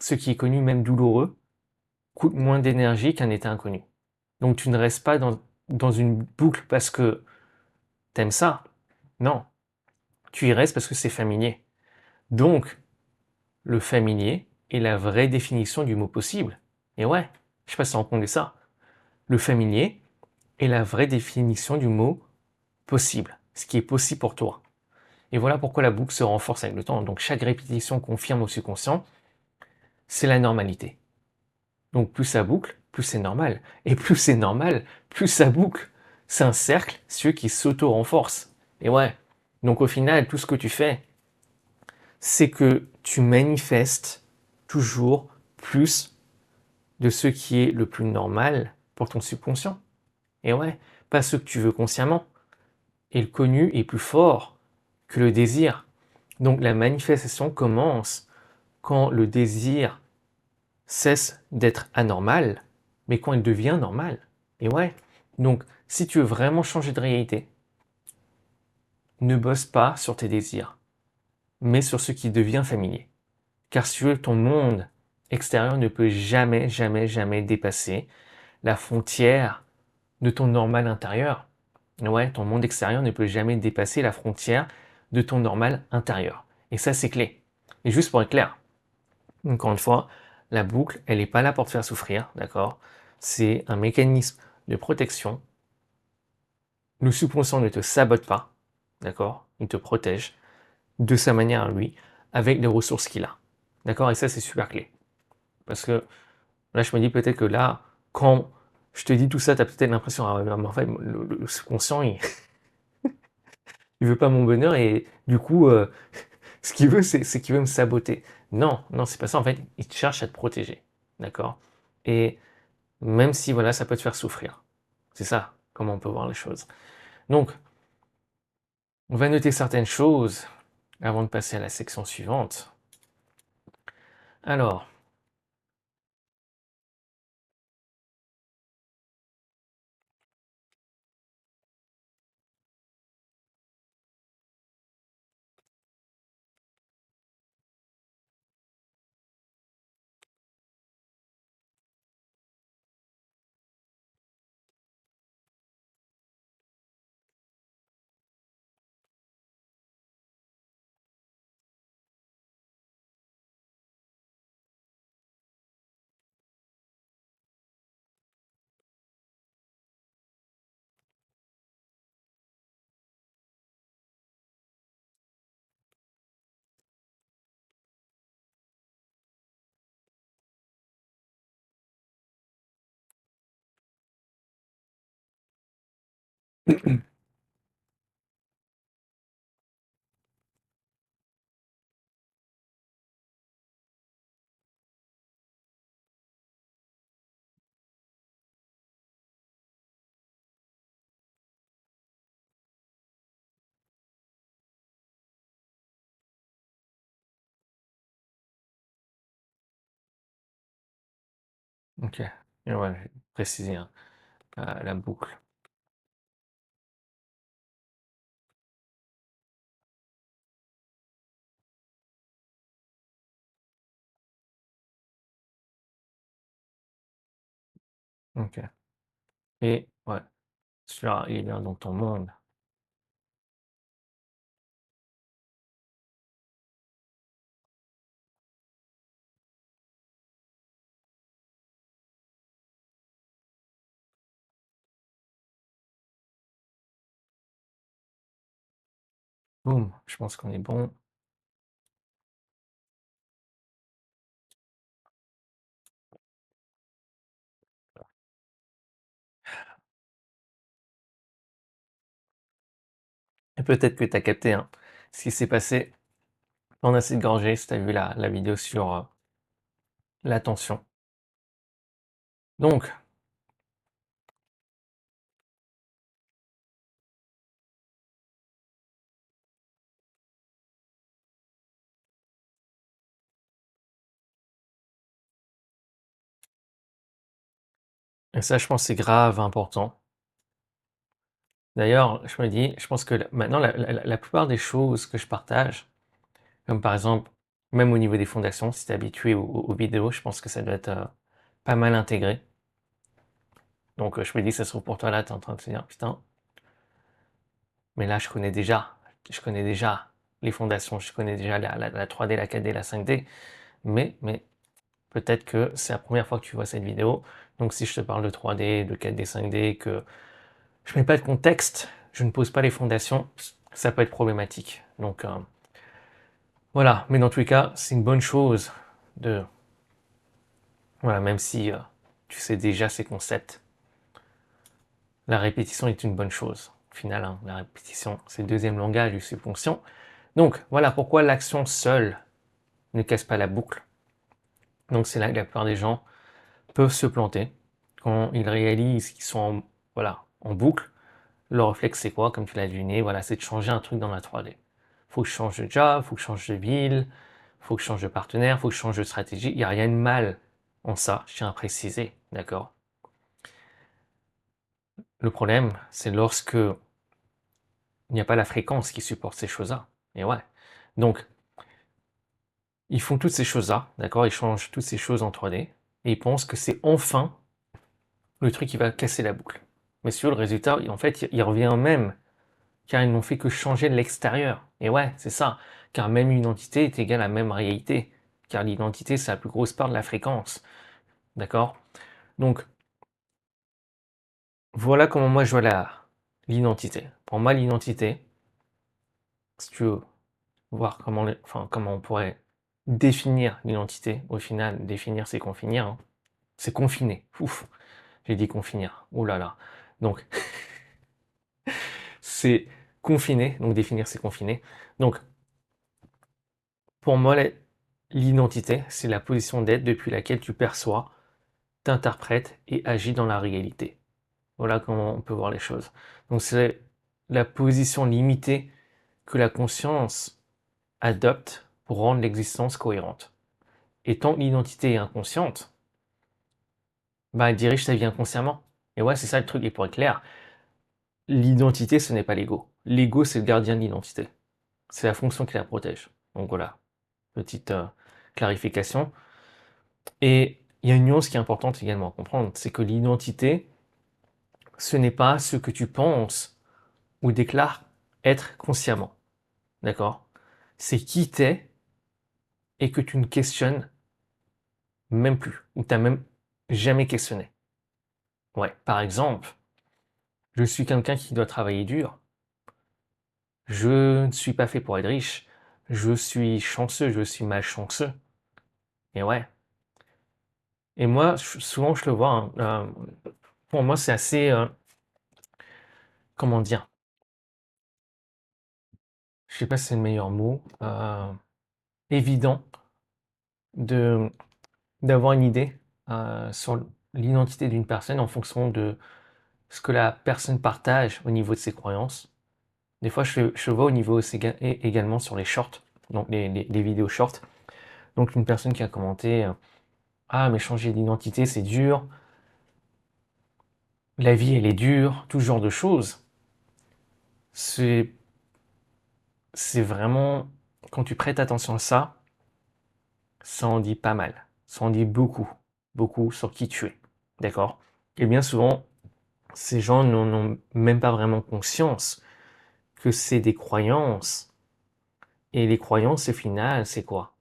ce qui est connu, même douloureux, coûte moins d'énergie qu'un état inconnu. Donc tu ne restes pas dans une boucle parce que t'aimes ça. Non, tu y restes parce que c'est familier. Donc, le familier est la vraie définition du mot possible. Et ouais, je sais pas si tu as ça. Le familier est la vraie définition du mot possible, ce qui est possible pour toi. Et voilà pourquoi la boucle se renforce avec le temps. Donc chaque répétition confirme au subconscient, c'est la normalité. Donc plus ça boucle, plus c'est normal. Et plus c'est normal, plus ça boucle. C'est un cercle, celui qui s'auto-renforce. Et ouais. Donc au final, tout ce que tu fais, c'est que tu manifestes toujours plus de ce qui est le plus normal pour ton subconscient. Et ouais, pas ce que tu veux consciemment. Et le connu est plus fort que le désir. Donc la manifestation commence quand le désir cesse d'être anormal, mais quand il devient normal. Et ouais, donc si tu veux vraiment changer de réalité, ne bosse pas sur tes désirs, mais sur ce qui devient familier. Car si tu veux, ton monde extérieur ne peut jamais, jamais, jamais dépasser la frontière de ton normal intérieur. Ouais, ton monde extérieur ne peut jamais dépasser la frontière de ton normal intérieur. Et ça, c'est clé. Et juste pour être clair, encore une fois, la boucle, elle n'est pas là pour te faire souffrir, d'accord? C'est un mécanisme de protection. Le subconscient ne te sabote pas, d'accord? Il te protège de sa manière à lui, avec les ressources qu'il a. D'accord? Et ça, c'est super clé. Parce que là, je me dis peut-être que là, quand je te dis tout ça, tu as peut-être l'impression, ah ouais, mais en fait, le subconscient, il veut pas mon bonheur et du coup, ce qu'il veut, c'est qu'il veut me saboter. Non, non, c'est pas ça. En fait, il cherche à te protéger, d'accord? Et même si, voilà, ça peut te faire souffrir. C'est ça, comment on peut voir les choses. Donc, on va noter certaines choses avant de passer à la section suivante. Alors, ok. Et ouais, je vais préciser hein, la boucle. Ok. Et ouais, celui-là, il est bien dans ton monde. Boum, je pense qu'on est bon. Et peut-être que tu as capté hein, ce qui s'est passé pendant cette gorgée, si tu as vu la vidéo sur l'attention. Donc, et ça, je pense que c'est grave important. D'ailleurs, je me dis, je pense que maintenant, la plupart des choses que je partage, comme par exemple, même au niveau des fondations, si tu es habitué aux vidéos, je pense que ça doit être pas mal intégré. Donc, je me dis, ça se trouve pour toi là, tu es en train de te dire, putain, mais là, je connais déjà les fondations, je connais déjà la 3D, la 4D, la 5D, mais peut-être que c'est la première fois que tu vois cette vidéo. Donc, si je te parle de 3D, de 4D, 5D, que je mets pas de contexte, je ne pose pas les fondations, ça peut être problématique. Donc, voilà. Mais dans tous les cas, c'est une bonne chose de, voilà, même si tu sais déjà ces concepts, la répétition est une bonne chose. Au final, hein, la répétition, c'est le deuxième langage du subconscient. Donc, voilà pourquoi l'action seule ne casse pas la boucle. Donc, c'est là que la plupart des gens peuvent se planter quand ils réalisent qu'ils sont voilà, en boucle. Le réflexe, c'est quoi? Comme tu l'as deviné, voilà, c'est de changer un truc dans la 3D. Faut que je change de job, faut que je change de ville, faut que je change de partenaire, faut que je change de stratégie. Il n'y a rien de mal en ça, je tiens à préciser, d'accord? Le problème, c'est lorsque il n'y a pas la fréquence qui supporte ces choses-là. Et ouais. Donc, ils font toutes ces choses-là, d'accord? Ils changent toutes ces choses en 3D et ils pensent que c'est enfin le truc qui va casser la boucle. Mais sur le résultat, en fait, il revient au même, car ils n'ont fait que changer de l'extérieur. Et ouais, c'est ça. Car même une entité est égale à la même réalité. Car l'identité, c'est la plus grosse part de la fréquence. D'accord? Donc, voilà comment moi je vois l'identité. Pour moi, l'identité, si tu veux voir comment on pourrait définir l'identité, au final, définir, c'est confinir. Hein. C'est confiner. Ouf, j'ai dit confinir. Ouh là là. Donc, c'est Confiné, donc définir c'est confiner. Donc pour moi, l'identité, c'est la position d'être depuis laquelle tu perçois, t'interprètes et agis dans la réalité. Voilà comment on peut voir les choses. Donc c'est la position limitée que la conscience adopte pour rendre l'existence cohérente. Et tant que l'identité est inconsciente, bah, elle dirige sa vie inconsciemment. Et ouais, c'est ça le truc. Et pour être clair, l'identité, ce n'est pas l'ego. L'ego, c'est le gardien de l'identité. C'est la fonction qui la protège. Donc voilà, petite clarification. Et il y a une nuance qui est importante également à comprendre, c'est que l'identité, ce n'est pas ce que tu penses ou déclares être consciemment. D'accord? C'est qui t'es et que tu ne questionnes même plus, ou tu n'as même jamais questionné. Ouais, par exemple, je suis quelqu'un qui doit travailler dur. Je ne suis pas fait pour être riche. Je suis chanceux, je suis malchanceux. Et ouais. Et moi, souvent, je le vois. Hein, pour moi, c'est assez, comment dire, je sais pas si c'est le meilleur mot, évident de d'avoir une idée sur l'identité d'une personne en fonction de ce que la personne partage au niveau de ses croyances. Des fois, je vois au niveau également sur les shorts, donc les vidéos shorts. Donc une personne qui a commenté ah, mais changer d'identité, c'est dur, la vie, elle est dure, tout ce genre de choses. C'est vraiment, quand tu prêtes attention à ça, ça en dit pas mal. Ça en dit beaucoup, beaucoup sur qui tu es. D'accord? Et bien souvent, ces gens n'ont même pas vraiment conscience que c'est des croyances. Et les croyances, au final, c'est quoi?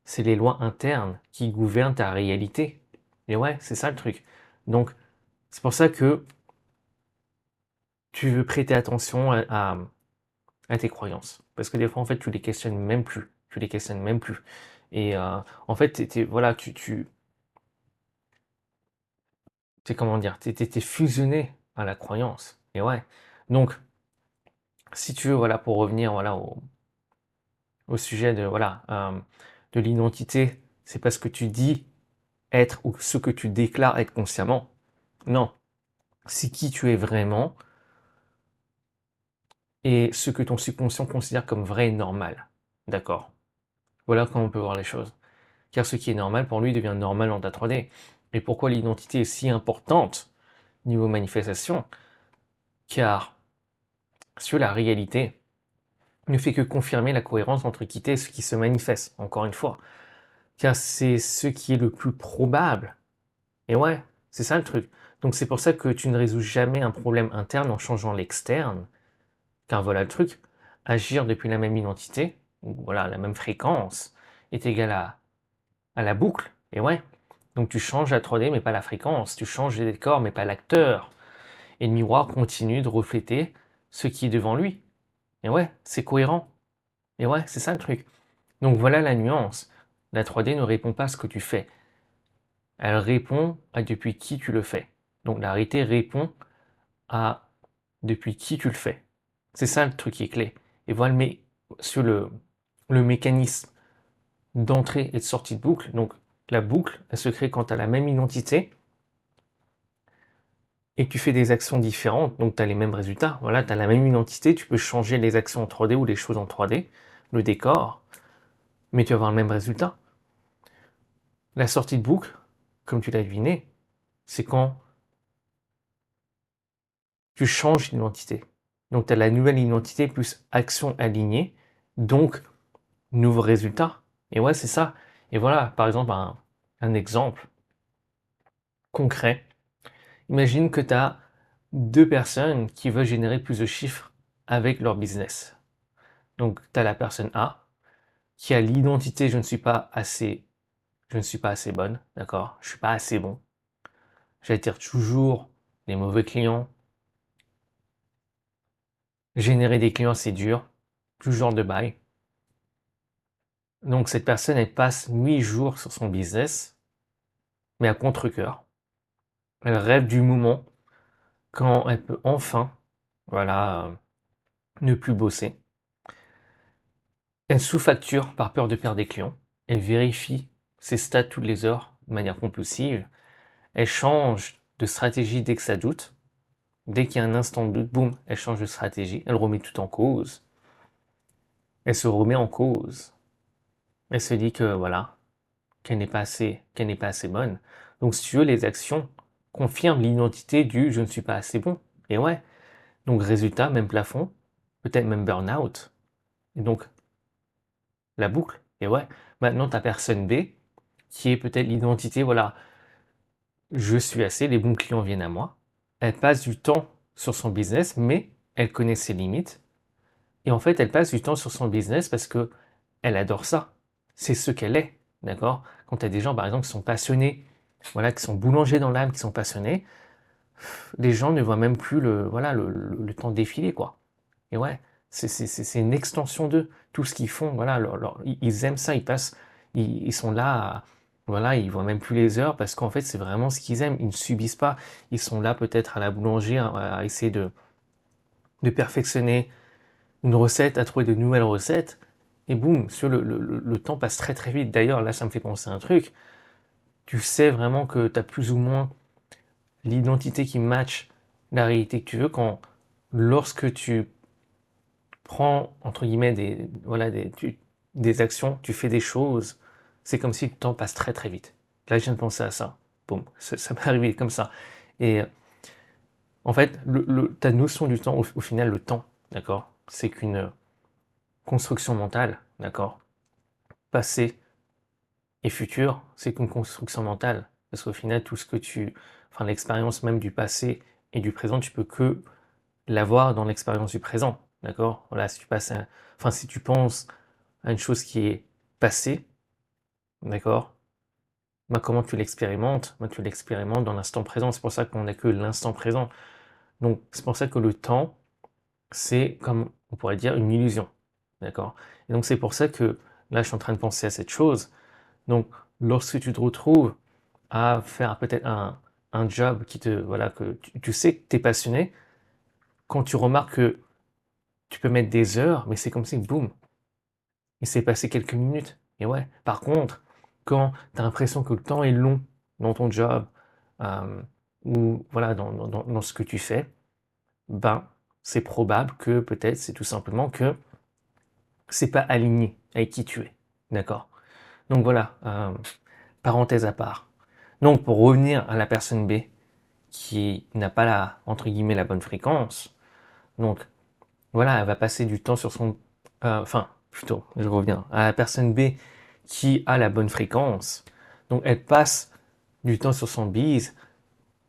C'est les lois internes qui gouvernent ta réalité. Et ouais, c'est ça le truc. Donc, c'est pour ça que tu veux prêter attention à tes croyances. Parce que des fois, en fait, tu les questionnes même plus. Tu les questionnes même plus. Et en fait, voilà, t'es comment dire, t'es fusionné à la croyance. Et ouais. Donc, si tu veux, voilà, pour revenir, voilà, au sujet de, voilà, de l'identité, c'est parce que tu dis être ou ce que tu déclares être consciemment. Non. C'est qui tu es vraiment et ce que ton subconscient considère comme vrai et normal. D'accord? Voilà comment on peut voir les choses. Car ce qui est normal pour lui devient normal dans ta 3D. Et pourquoi l'identité est si importante niveau manifestation? Car sur la réalité ne fait que confirmer la cohérence entre qui t'es et ce qui se manifeste, encore une fois. Car c'est ce qui est le plus probable. Et ouais, c'est ça le truc. Donc c'est pour ça que tu ne résous jamais un problème interne en changeant l'externe. Car voilà le truc, agir depuis la même identité, ou voilà, la même fréquence, est égal à la boucle. Et ouais, donc tu changes la 3D mais pas la fréquence, tu changes les décors mais pas l'acteur. Et le miroir continue de refléter ce qui est devant lui. Et ouais, c'est cohérent. Et ouais, c'est ça le truc. Donc voilà la nuance. La 3D ne répond pas à ce que tu fais. Elle répond à depuis qui tu le fais. Donc la réalité répond à depuis qui tu le fais. C'est ça le truc qui est clé. Et voilà sur le mécanisme d'entrée et de sortie de boucle. Donc la boucle, elle se crée quand tu as la même identité et que tu fais des actions différentes, donc tu as les mêmes résultats. Voilà, tu as la même identité, tu peux changer les actions en 3D ou les choses en 3D, le décor, mais tu vas avoir le même résultat. La sortie de boucle, comme tu l'as deviné, c'est quand tu changes d'identité. Donc tu as la nouvelle identité plus action alignée, donc nouveau résultat. Et ouais, c'est ça. Et voilà, par exemple, un exemple concret. Imagine que tu as deux personnes qui veulent générer plus de chiffres avec leur business. Donc tu as la personne A qui a l'identité je ne suis pas assez bonne, d'accord? Je suis pas assez bon. J'attire toujours les mauvais clients. Générer des clients, c'est dur. Tout genre de bail. Donc cette personne, elle passe 8 jours sur son business, mais à contre-cœur. Elle rêve du moment quand elle peut enfin, voilà, ne plus bosser. Elle sous-facture par peur de perdre des clients. Elle vérifie ses stats toutes les heures de manière compulsive. Elle change de stratégie dès que ça doute. Dès qu'il y a un instant de doute, boum, elle change de stratégie. Elle remet tout en cause. Elle se remet en cause. Elle se dit que voilà, qu'elle n'est pas assez bonne. Donc si tu veux, les actions confirment l'identité du je ne suis pas assez bon. Et ouais. Donc résultat, même plafond, peut-être même burn-out. Et donc la boucle. Et ouais, maintenant ta personne B, qui est peut-être l'identité, voilà, je suis assez, les bons clients viennent à moi. Elle passe du temps sur son business, mais elle connaît ses limites. Et en fait, elle passe du temps sur son business parce que elle adore ça. C'est ce qu'elle est, d'accord? Quand tu as des gens, par exemple, qui sont passionnés, voilà, qui sont boulangers dans l'âme, qui sont passionnés, les gens ne voient même plus voilà, le temps défiler, quoi. Et ouais, c'est une extension d'eux. Tout ce qu'ils font, voilà, ils aiment ça, ils sont là, voilà, ils voient même plus les heures parce qu'en fait, c'est vraiment ce qu'ils aiment. Ils ne subissent pas. Ils sont là peut-être à la boulangerie à essayer de perfectionner une recette, à trouver de nouvelles recettes. Et boum, sur le temps passe très très vite. D'ailleurs, là, ça me fait penser à un truc. Tu sais vraiment que tu as plus ou moins l'identité qui match la réalité que tu veux quand, lorsque tu prends, entre guillemets, voilà, des actions, tu fais des choses, c'est comme si le temps passe très très vite. Là, je viens de penser à ça. Boum, ça m'est arrivé comme ça. Et en fait, ta notion du temps, au final, le temps, d'accord, c'est qu'une construction mentale, d'accord. Passé et futur, c'est qu'une construction mentale. Parce qu'au final, tout ce que enfin, l'expérience même du passé et du présent, tu peux que l'avoir dans l'expérience du présent, d'accord. Voilà, si tu enfin, si tu penses à une chose qui est passée, d'accord, bah, comment tu l'expérimentes? Bah, tu l'expérimentes dans l'instant présent. C'est pour ça qu'on n'a que l'instant présent. Donc, c'est pour ça que le temps, c'est comme on pourrait dire une illusion, d'accord. Et donc, c'est pour ça que là, je suis en train de penser à cette chose. Donc, lorsque tu te retrouves à faire peut-être un job qui te, voilà, que tu sais que tu es passionné, quand tu remarques que tu peux mettre des heures, mais c'est comme si, boum, il s'est passé quelques minutes. Et ouais, par contre, quand tu as l'impression que le temps est long dans ton job, euh, ou voilà, dans ce que tu fais, ben, c'est probable que peut-être c'est tout simplement que c'est pas aligné avec qui tu es. D'accord? Donc voilà, parenthèse à part. Donc pour revenir à la personne B qui n'a pas la, entre guillemets, la bonne fréquence, donc voilà, elle va passer du temps sur son... enfin, plutôt, je reviens, à la personne B qui a la bonne fréquence. Donc elle passe du temps sur son bise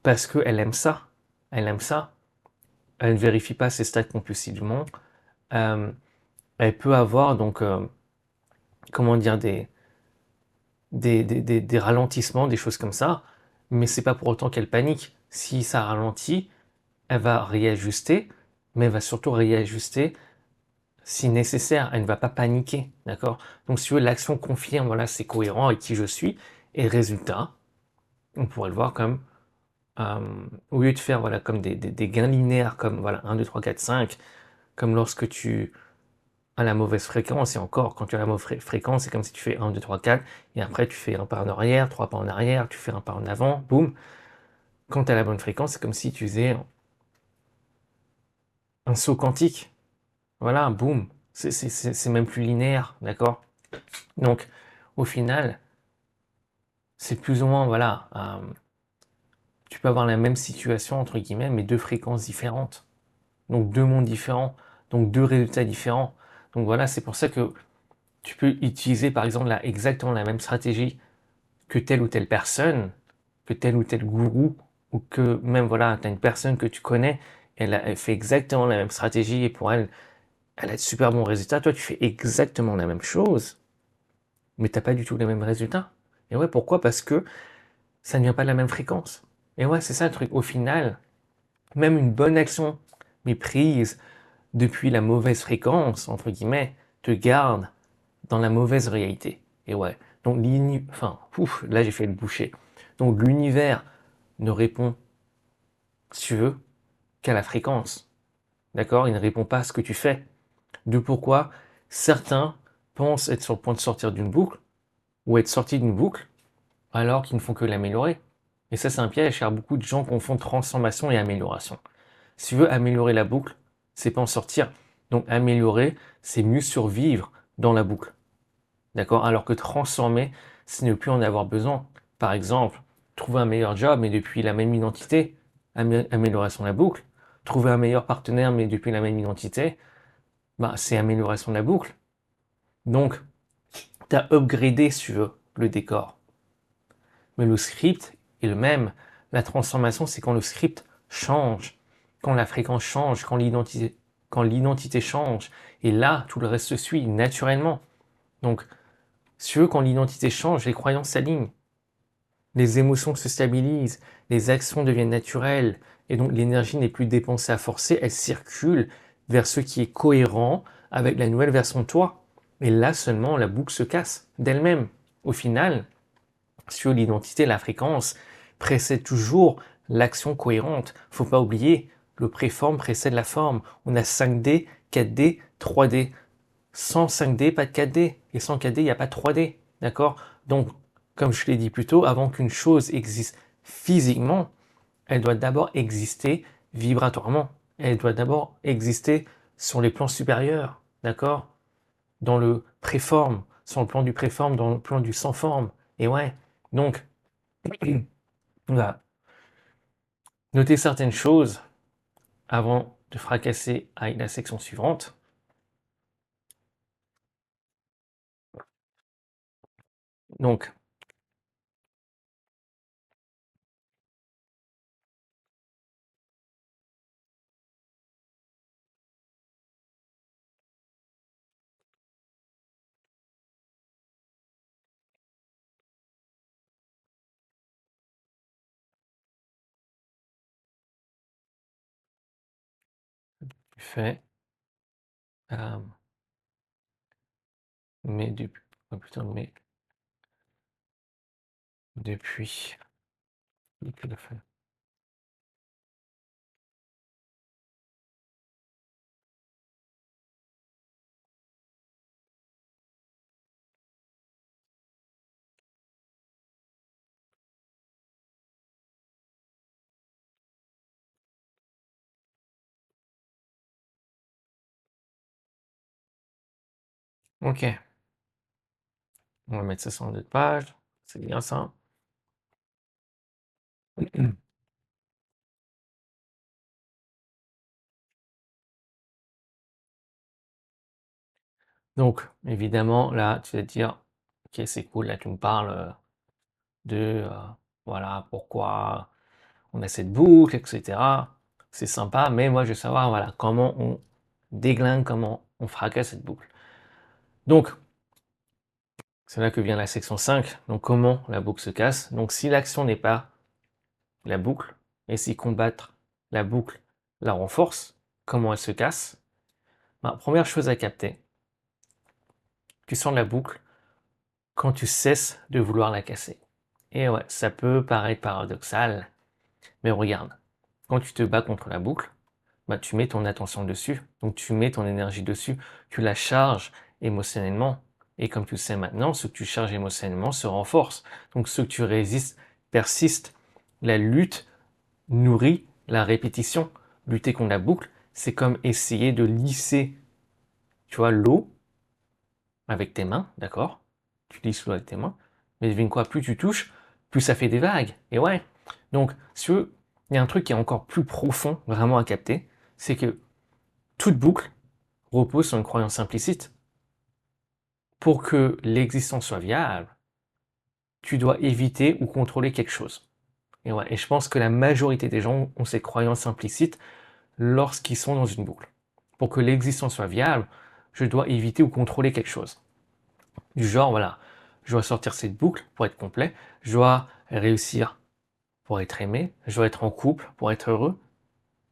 parce qu'elle aime ça. Elle aime ça. Elle ne vérifie pas ses stats compulsivement. Euh, Elle peut avoir donc, comment dire, des ralentissements, des choses comme ça, mais c'est pas pour autant qu'elle panique. Si ça ralentit, elle va réajuster, mais elle va surtout réajuster si nécessaire. Elle ne va pas paniquer, d'accord? Donc si tu veux, l'action confirme, voilà, c'est cohérent avec qui je suis, et résultat, on pourrait le voir comme, au lieu de faire, voilà, comme des gains linéaires, comme, voilà, 1, 2, 3, 4, 5, comme lorsque tu à la mauvaise fréquence, et encore, quand tu as la mauvaise fréquence, c'est comme si tu fais 1, 2, 3, 4, et après tu fais un pas en arrière, 3 pas en arrière, tu fais un pas en avant, boum. Quand tu as la bonne fréquence, c'est comme si tu faisais un saut quantique. Voilà, boum. C'est même plus linéaire, d'accord. Donc, au final, c'est plus ou moins, voilà, tu peux avoir la même situation, entre guillemets, mais deux fréquences différentes. Donc, deux mondes différents, donc deux résultats différents. Donc voilà, c'est pour ça que tu peux utiliser, par exemple, là, exactement la même stratégie que telle ou telle personne, que tel ou tel gourou, ou que même, voilà, tu as une personne que tu connais, elle fait exactement la même stratégie, et pour elle, elle a de super bons résultats. Toi, tu fais exactement la même chose, mais t'as pas du tout les mêmes résultats. Et ouais, pourquoi? Parce que ça ne vient pas de la même fréquence. Et ouais, c'est ça le truc. Au final, même une bonne action, mais prise depuis la mauvaise fréquence, entre guillemets, te garde dans la mauvaise réalité. Et ouais. Donc, enfin, ouf, là, j'ai fait le boucher. Donc, l'univers ne répond, si tu veux, qu'à la fréquence. d'accord? Il ne répond pas à ce que tu fais. De pourquoi certains pensent être sur le point de sortir d'une boucle ou être sortis d'une boucle alors qu'ils ne font que l'améliorer. Et ça, c'est un piège, car beaucoup de gens confondent transformation et amélioration. Si tu veux améliorer la boucle, c'est pas en sortir. Donc améliorer, c'est mieux survivre dans la boucle. D'accord? Alors que transformer, c'est ne plus en avoir besoin. Par exemple, trouver un meilleur job, mais depuis la même identité, amélioration de la boucle. Trouver un meilleur partenaire, mais depuis la même identité, bah, c'est amélioration de la boucle. Donc, tu as upgradé, si tu veux, le décor. Mais le script est le même. La transformation, c'est quand le script change, quand la fréquence change, quand l'identité change. Et là, tout le reste se suit naturellement. Donc, si tu veux, quand l'identité change, les croyances s'alignent. Les émotions se stabilisent, les actions deviennent naturelles, et donc l'énergie n'est plus dépensée à forcer, elle circule vers ce qui est cohérent avec la nouvelle version de toi. Et là seulement, la boucle se casse d'elle-même. Au final, sur l'identité, la fréquence précède toujours l'action cohérente. Faut pas oublier, le préforme précède la forme. On a 5D, 4D, 3D. Sans 5D, pas de 4D. Et sans 4D, il n'y a pas de 3D. D'accord? Donc, comme je l'ai dit plus tôt, avant qu'une chose existe physiquement, elle doit d'abord exister vibratoirement. Elle doit d'abord exister sur les plans supérieurs. D'accord? Dans le préforme, sur le plan du préforme, dans le plan du sans forme. Et ouais. Donc, voilà. Notez certaines choses avant de fracasser avec la section suivante. Donc, tu fais, euh, mais depuis, oh putain, mais depuis le fait. Ok, on va mettre ça sur deux pages, c'est bien ça. Donc, évidemment, là, tu vas te dire, ok, c'est cool, là, tu me parles de, voilà, pourquoi on a cette boucle, etc. C'est sympa, mais moi, je veux savoir, voilà, comment on déglingue, comment on fracasse cette boucle. Donc, c'est là que vient la section 5. Donc, comment la boucle se casse. Donc, si l'action n'est pas la boucle, et si combattre la boucle la renforce, comment elle se casse? Ben, première chose à capter, tu sens la boucle quand tu cesses de vouloir la casser. Et ouais, ça peut paraître paradoxal, mais regarde, quand tu te bats contre la boucle, bah, tu mets ton attention dessus, donc tu mets ton énergie dessus, tu la charges émotionnellement. Et comme tu le sais maintenant, ce que tu charges émotionnellement se renforce. Donc ce que tu résistes persiste. La lutte nourrit la répétition. Lutter contre la boucle, c'est comme essayer de lisser, tu vois, l'eau avec tes mains, d'accord? Tu lisses l'eau avec tes mains. Mais devine quoi, plus tu touches, plus ça fait des vagues. Et ouais. Donc, si tu veux, il y a un truc qui est encore plus profond, vraiment à capter, c'est que toute boucle repose sur une croyance implicite. Pour que l'existence soit viable, tu dois éviter ou contrôler quelque chose. Et ouais, et je pense que la majorité des gens ont cette croyance implicite lorsqu'ils sont dans une boucle. Pour que l'existence soit viable, je dois éviter ou contrôler quelque chose. Du genre, voilà, je dois sortir cette boucle pour être complet, je dois réussir pour être aimé, je dois être en couple pour être heureux.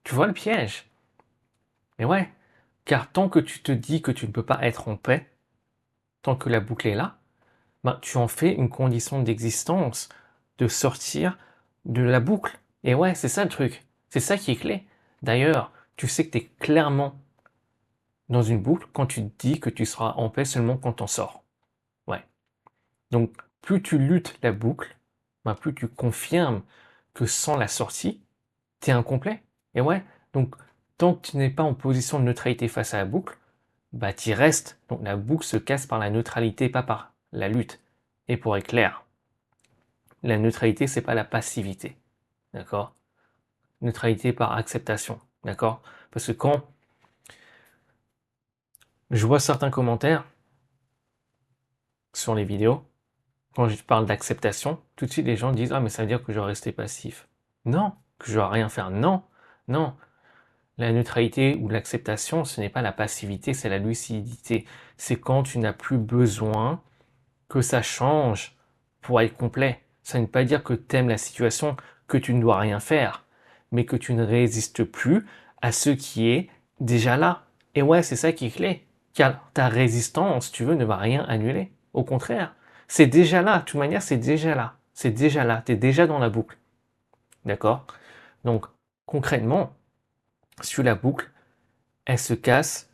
Tu vois le piège? Mais ouais, car tant que tu te dis que tu ne peux pas être en paix, tant que la boucle est là, ben, tu en fais une condition d'existence, de sortir de la boucle. Et ouais, c'est ça le truc. C'est ça qui est clé. D'ailleurs, tu sais que tu es clairement dans une boucle quand tu te dis que tu seras en paix seulement quand t'en sors. Ouais. Donc, plus tu luttes la boucle, bah, plus tu confirmes que sans la sortie, tu es incomplet. Et ouais, donc tant que tu n'es pas en position de neutralité face à la boucle, bah tu y restes. Donc la boucle se casse par la neutralité, pas par la lutte. Et pour être clair, la neutralité, c'est pas la passivité. D'accord? Neutralité par acceptation. D'accord? Parce que quand je vois certains commentaires sur les vidéos, quand je parle d'acceptation, tout de suite les gens disent ah mais ça veut dire que je dois rester passif. Non, que je dois rien faire. Non, non. La neutralité ou l'acceptation, ce n'est pas la passivité, c'est la lucidité. C'est quand tu n'as plus besoin que ça change pour être complet. Ça ne veut pas dire que tu aimes la situation, que tu ne dois rien faire, mais que tu ne résistes plus à ce qui est déjà là. Et ouais, c'est ça qui est clé. Car ta résistance, tu veux, ne va rien annuler. Au contraire, c'est déjà là. De toute manière, c'est déjà là. C'est déjà là. Tu es déjà dans la boucle. D'accord? Donc, concrètement, sur la boucle, elle se casse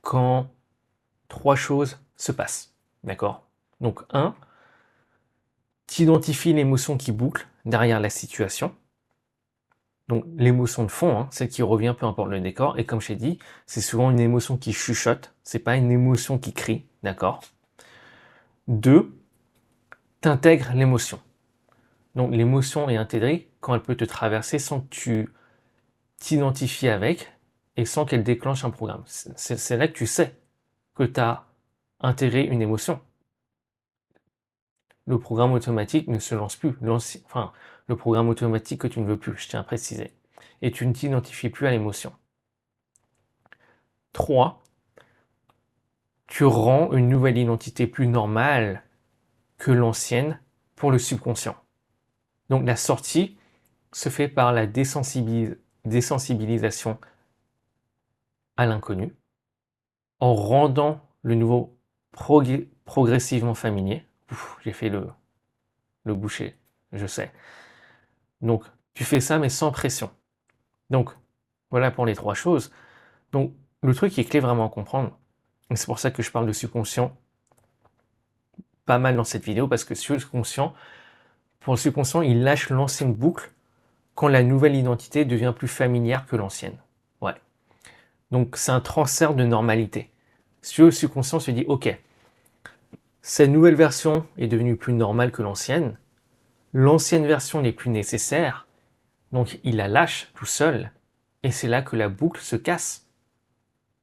quand trois choses se passent. D'accord? Donc, un, tu identifies l'émotion qui boucle derrière la situation. Donc, l'émotion de fond, hein, celle qui revient, peu importe le décor. Et comme je t'ai dit, c'est souvent une émotion qui chuchote. C'est pas une émotion qui crie. D'accord? Deux, t'intègres l'émotion. Donc, l'émotion est intégrée quand elle peut te traverser sans que tu t'identifies avec et sans qu'elle déclenche un programme. C'est là que tu sais que tu as intégré une émotion. Le programme automatique ne se lance plus. Enfin, le programme automatique que tu ne veux plus, je tiens à préciser. Et tu ne t'identifies plus à l'émotion. 3. Tu rends une nouvelle identité plus normale que l'ancienne pour le subconscient. Donc la sortie se fait par la désensibilisation à l'inconnu, en rendant le nouveau progressivement familier. J'ai fait le boucher, je sais. Donc tu fais ça mais sans pression. Donc voilà pour les trois choses. Donc le truc qui est clé vraiment à comprendre, et c'est pour ça que je parle de subconscient pas mal dans cette vidéo, parce que pour le subconscient, il lâche l'ancienne boucle quand la nouvelle identité devient plus familière que l'ancienne. Ouais. Donc c'est un transfert de normalité. Si le subconscient se dit ok, cette nouvelle version est devenue plus normale que l'ancienne version n'est plus nécessaire, donc il la lâche tout seul, et c'est là que la boucle se casse.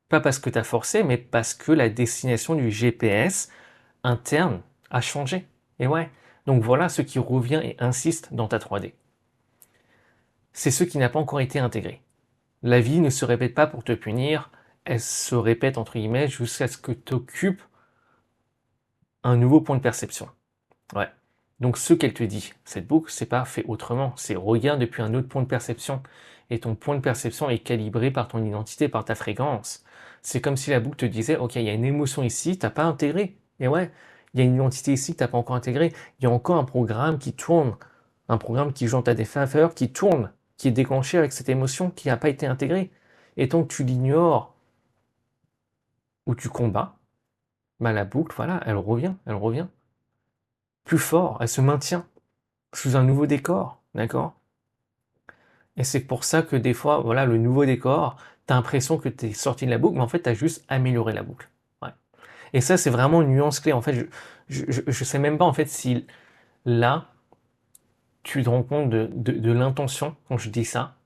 Pas parce que tu as forcé, mais parce que la destination du GPS interne a changé. Et ouais, donc voilà ce qui revient et insiste dans ta 3D. C'est ce qui n'a pas encore été intégré. La vie ne se répète pas pour te punir, elle se répète entre guillemets jusqu'à ce que tu occupes un nouveau point de perception. Ouais. Donc ce qu'elle te dit, cette boucle, c'est pas fait autrement, c'est regarde depuis un autre point de perception. Et ton point de perception est calibré par ton identité, par ta fréquence. C'est comme si la boucle te disait, ok, il y a une émotion ici, t'as pas intégré. Et ouais, il y a une identité ici que t'as pas encore intégré. Il y a encore un programme qui tourne, un programme qui joue en ta défaveur, qui tourne, qui est déclenché avec cette émotion qui n'a pas été intégrée. Et tant que tu l'ignores ou tu combats, bah la boucle, voilà, elle revient plus fort, elle se maintient sous un nouveau décor, d'accord? Et c'est pour ça que des fois, voilà, le nouveau décor, t'as l'impression que t'es sorti de la boucle, mais en fait, t'as juste amélioré la boucle. Ouais. Et ça, c'est vraiment une nuance clé. En fait, je sais même pas, en fait, si là, tu te rends compte de l'intention quand je dis ça.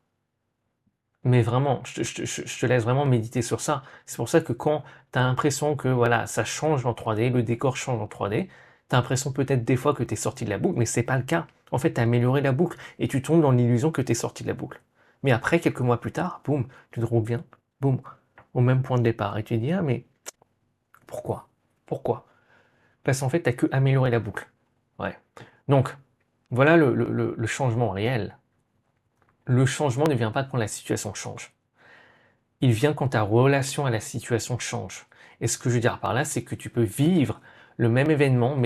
Mais vraiment, je te laisse vraiment méditer sur ça. C'est pour ça que quand tu as l'impression que voilà, ça change en 3D, le décor change en 3D, tu as l'impression peut-être des fois que tu es sorti de la boucle, mais c'est pas le cas. En fait, tu as amélioré la boucle et tu tombes dans l'illusion que tu es sorti de la boucle. Mais après, quelques mois plus tard, boum, tu te reviens, boum, au même point de départ. Et tu te dis, ah mais pourquoi? Pourquoi? Parce qu'en fait, tu n'as que amélioré la boucle. Ouais. Donc, voilà le changement réel. Le changement ne vient pas quand la situation change. Il vient quand ta relation à la situation change. Et ce que je veux dire par là, c'est que tu peux vivre le même événement,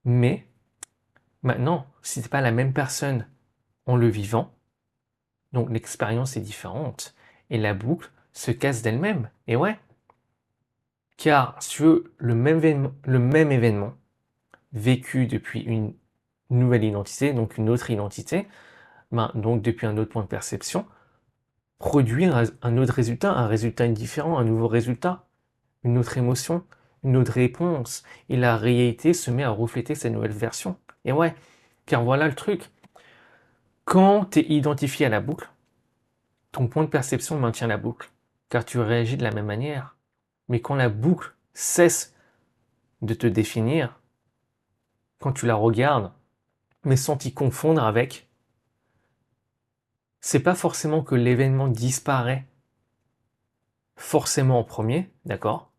mais maintenant, si tu n'es pas la même personne en le vivant, Donc l'expérience est différente et la boucle se casse d'elle-même. Et ouais, car sur le même événement vécu depuis une nouvelle identité, donc une autre identité, ben, donc depuis un autre point de perception, produit un autre résultat, un résultat différent, un nouveau résultat, une autre émotion, une autre réponse. Et la réalité se met à refléter cette nouvelle version. Et ouais, car voilà le truc. Quand tu es identifié à la boucle, ton point de perception maintient la boucle, car tu réagis de la même manière. Mais quand la boucle cesse de te définir, quand tu la regardes, mais sans t'y confondre avec, c'est pas forcément que l'événement disparaît forcément en premier, d'accord?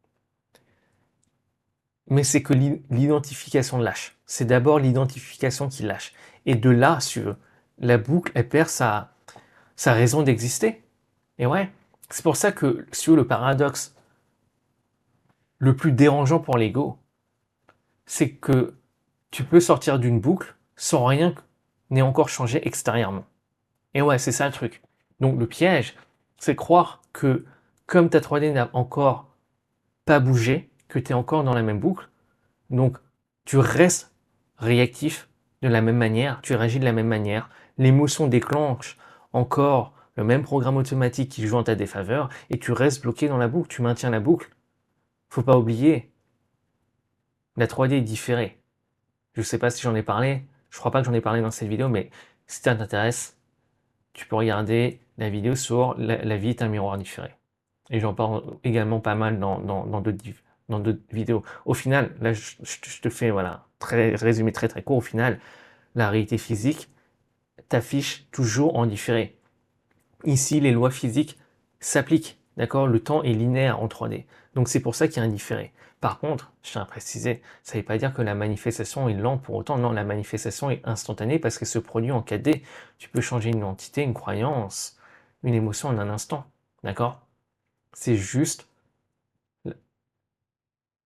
Mais c'est que l'identification lâche. C'est d'abord l'identification qui lâche. Et de là, si tu veux, la boucle, elle perd sa raison d'exister. Et ouais, c'est pour ça que, si tu veux, le paradoxe le plus dérangeant pour l'ego, c'est que tu peux sortir d'une boucle sans rien n'ait encore changé extérieurement. Et ouais, c'est ça le truc. Donc le piège, c'est croire que comme ta 3D n'a encore pas bougé, que tu es encore dans la même boucle, donc tu restes réactif de la même manière, tu réagis de la même manière, l'émotion déclenche encore le même programme automatique qui joue en ta défaveur et tu restes bloqué dans la boucle, tu maintiens la boucle. Faut pas oublier, la 3D est différée. Je sais pas si j'en ai parlé, je crois pas que j'en ai parlé dans cette vidéo, mais si ça t'intéresse, tu peux regarder la vidéo sur la vie est un miroir différé. Et j'en parle également pas mal dans d'autres vidéos. Au final, là, je te fais voilà, très résumé très très court. Au final, la réalité physique t'affiche toujours en différé. Ici, les lois physiques s'appliquent, d'accord? Le temps est linéaire en 3D. Donc c'est pour ça qu'il y a un différé. Par contre, je tiens à préciser, ça ne veut pas dire que la manifestation est lente pour autant. Non, la manifestation est instantanée parce qu'elle se produit en 4D. Tu peux changer une entité, une croyance, une émotion en un instant, d'accord? C'est juste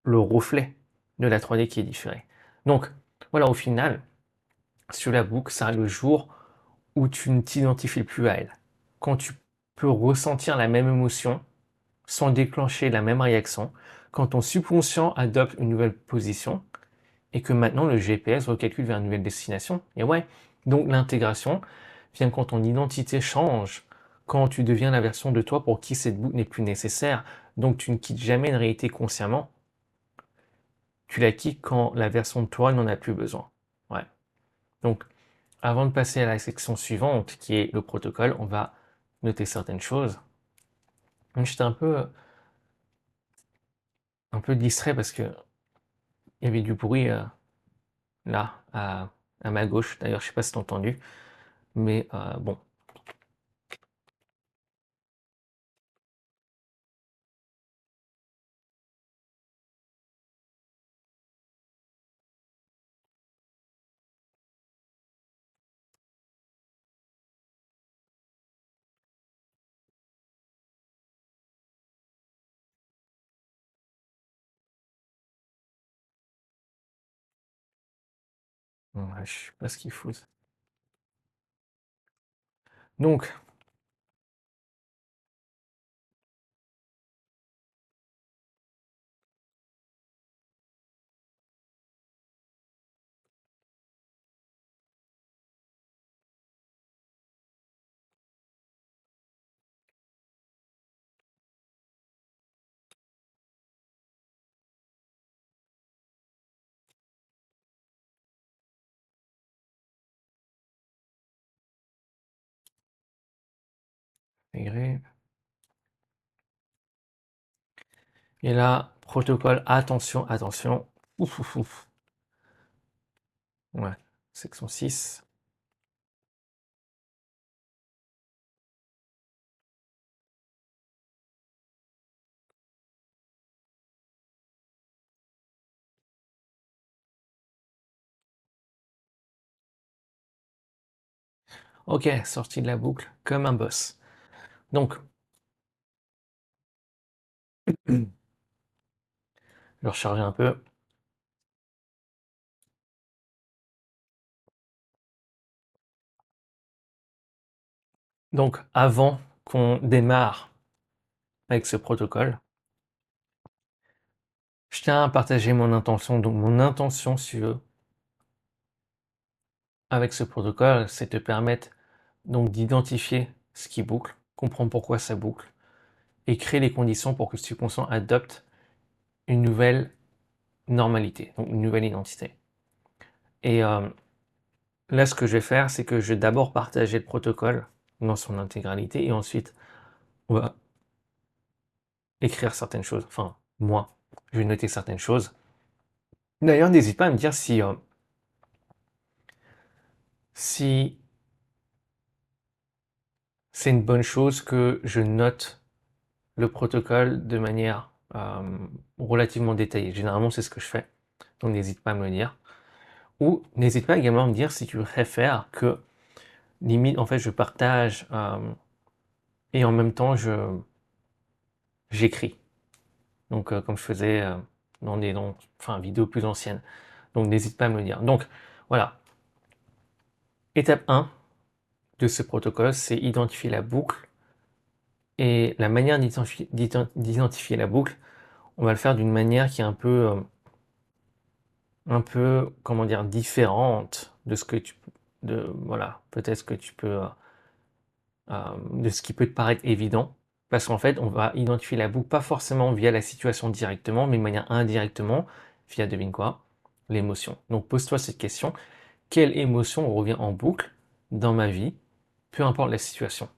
le reflet de la 3D qui est différé. Donc, voilà, au final, sur la boucle, ça arrive le jour où tu ne t'identifies plus à elle. Quand tu peux ressentir la même émotion sans déclencher la même réaction, quand ton subconscient adopte une nouvelle position et que maintenant le GPS recalcule vers une nouvelle destination. Et ouais, donc l'intégration vient quand ton identité change, quand tu deviens la version de toi pour qui cette boucle n'est plus nécessaire. Donc tu ne quittes jamais une réalité consciemment, tu la quittes quand la version de toi n'en a plus besoin. Ouais. Donc, avant de passer à la section suivante, qui est le protocole, on va noter certaines choses. J'étais un peu distrait parce que il y avait du bruit là, à ma gauche. D'ailleurs, je sais pas si t'as entendu, mais bon. Ouais, je sais pas ce qu'ils foutent. Donc, intégré. Et là, protocole, attention, attention. Ouf, ouf, ouf. Ouais, section 6. Ok, sortie de la boucle comme un boss. Donc, je vais recharger un peu. Donc, avant qu'on démarre avec ce protocole, je tiens à partager mon intention. Donc, mon intention avec ce protocole, c'est de te permettre donc d'identifier ce qui boucle, comprendre pourquoi ça boucle, et créer les conditions pour que le subconscient adopte une nouvelle normalité, donc une nouvelle identité. Et là, ce que je vais faire, c'est que je vais d'abord partager le protocole dans son intégralité, et ensuite, on va écrire certaines choses. Enfin, moi, je vais noter certaines choses. D'ailleurs, n'hésite pas à me dire si c'est une bonne chose que je note le protocole de manière relativement détaillée. Généralement, c'est ce que je fais. Donc, n'hésite pas à me le dire. Ou n'hésite pas également à me dire si tu préfères que, limite, en fait, je partage et en même temps, j'écris. Donc, comme je faisais dans des vidéos plus anciennes. Donc, n'hésite pas à me le dire. Donc, voilà. Étape 1 de ce protocole, c'est identifier la boucle. Et la manière d'identifier la boucle, on va le faire d'une manière qui est un peu, comment dire, différente de ce que voilà, peut-être que tu peux, de ce qui peut te paraître évident. Parce qu'en fait, on va identifier la boucle pas forcément via la situation directement, mais de manière indirectement, via, devine quoi, l'émotion. Donc pose-toi cette question, quelle émotion revient en boucle dans ma vie, peu importe la situation?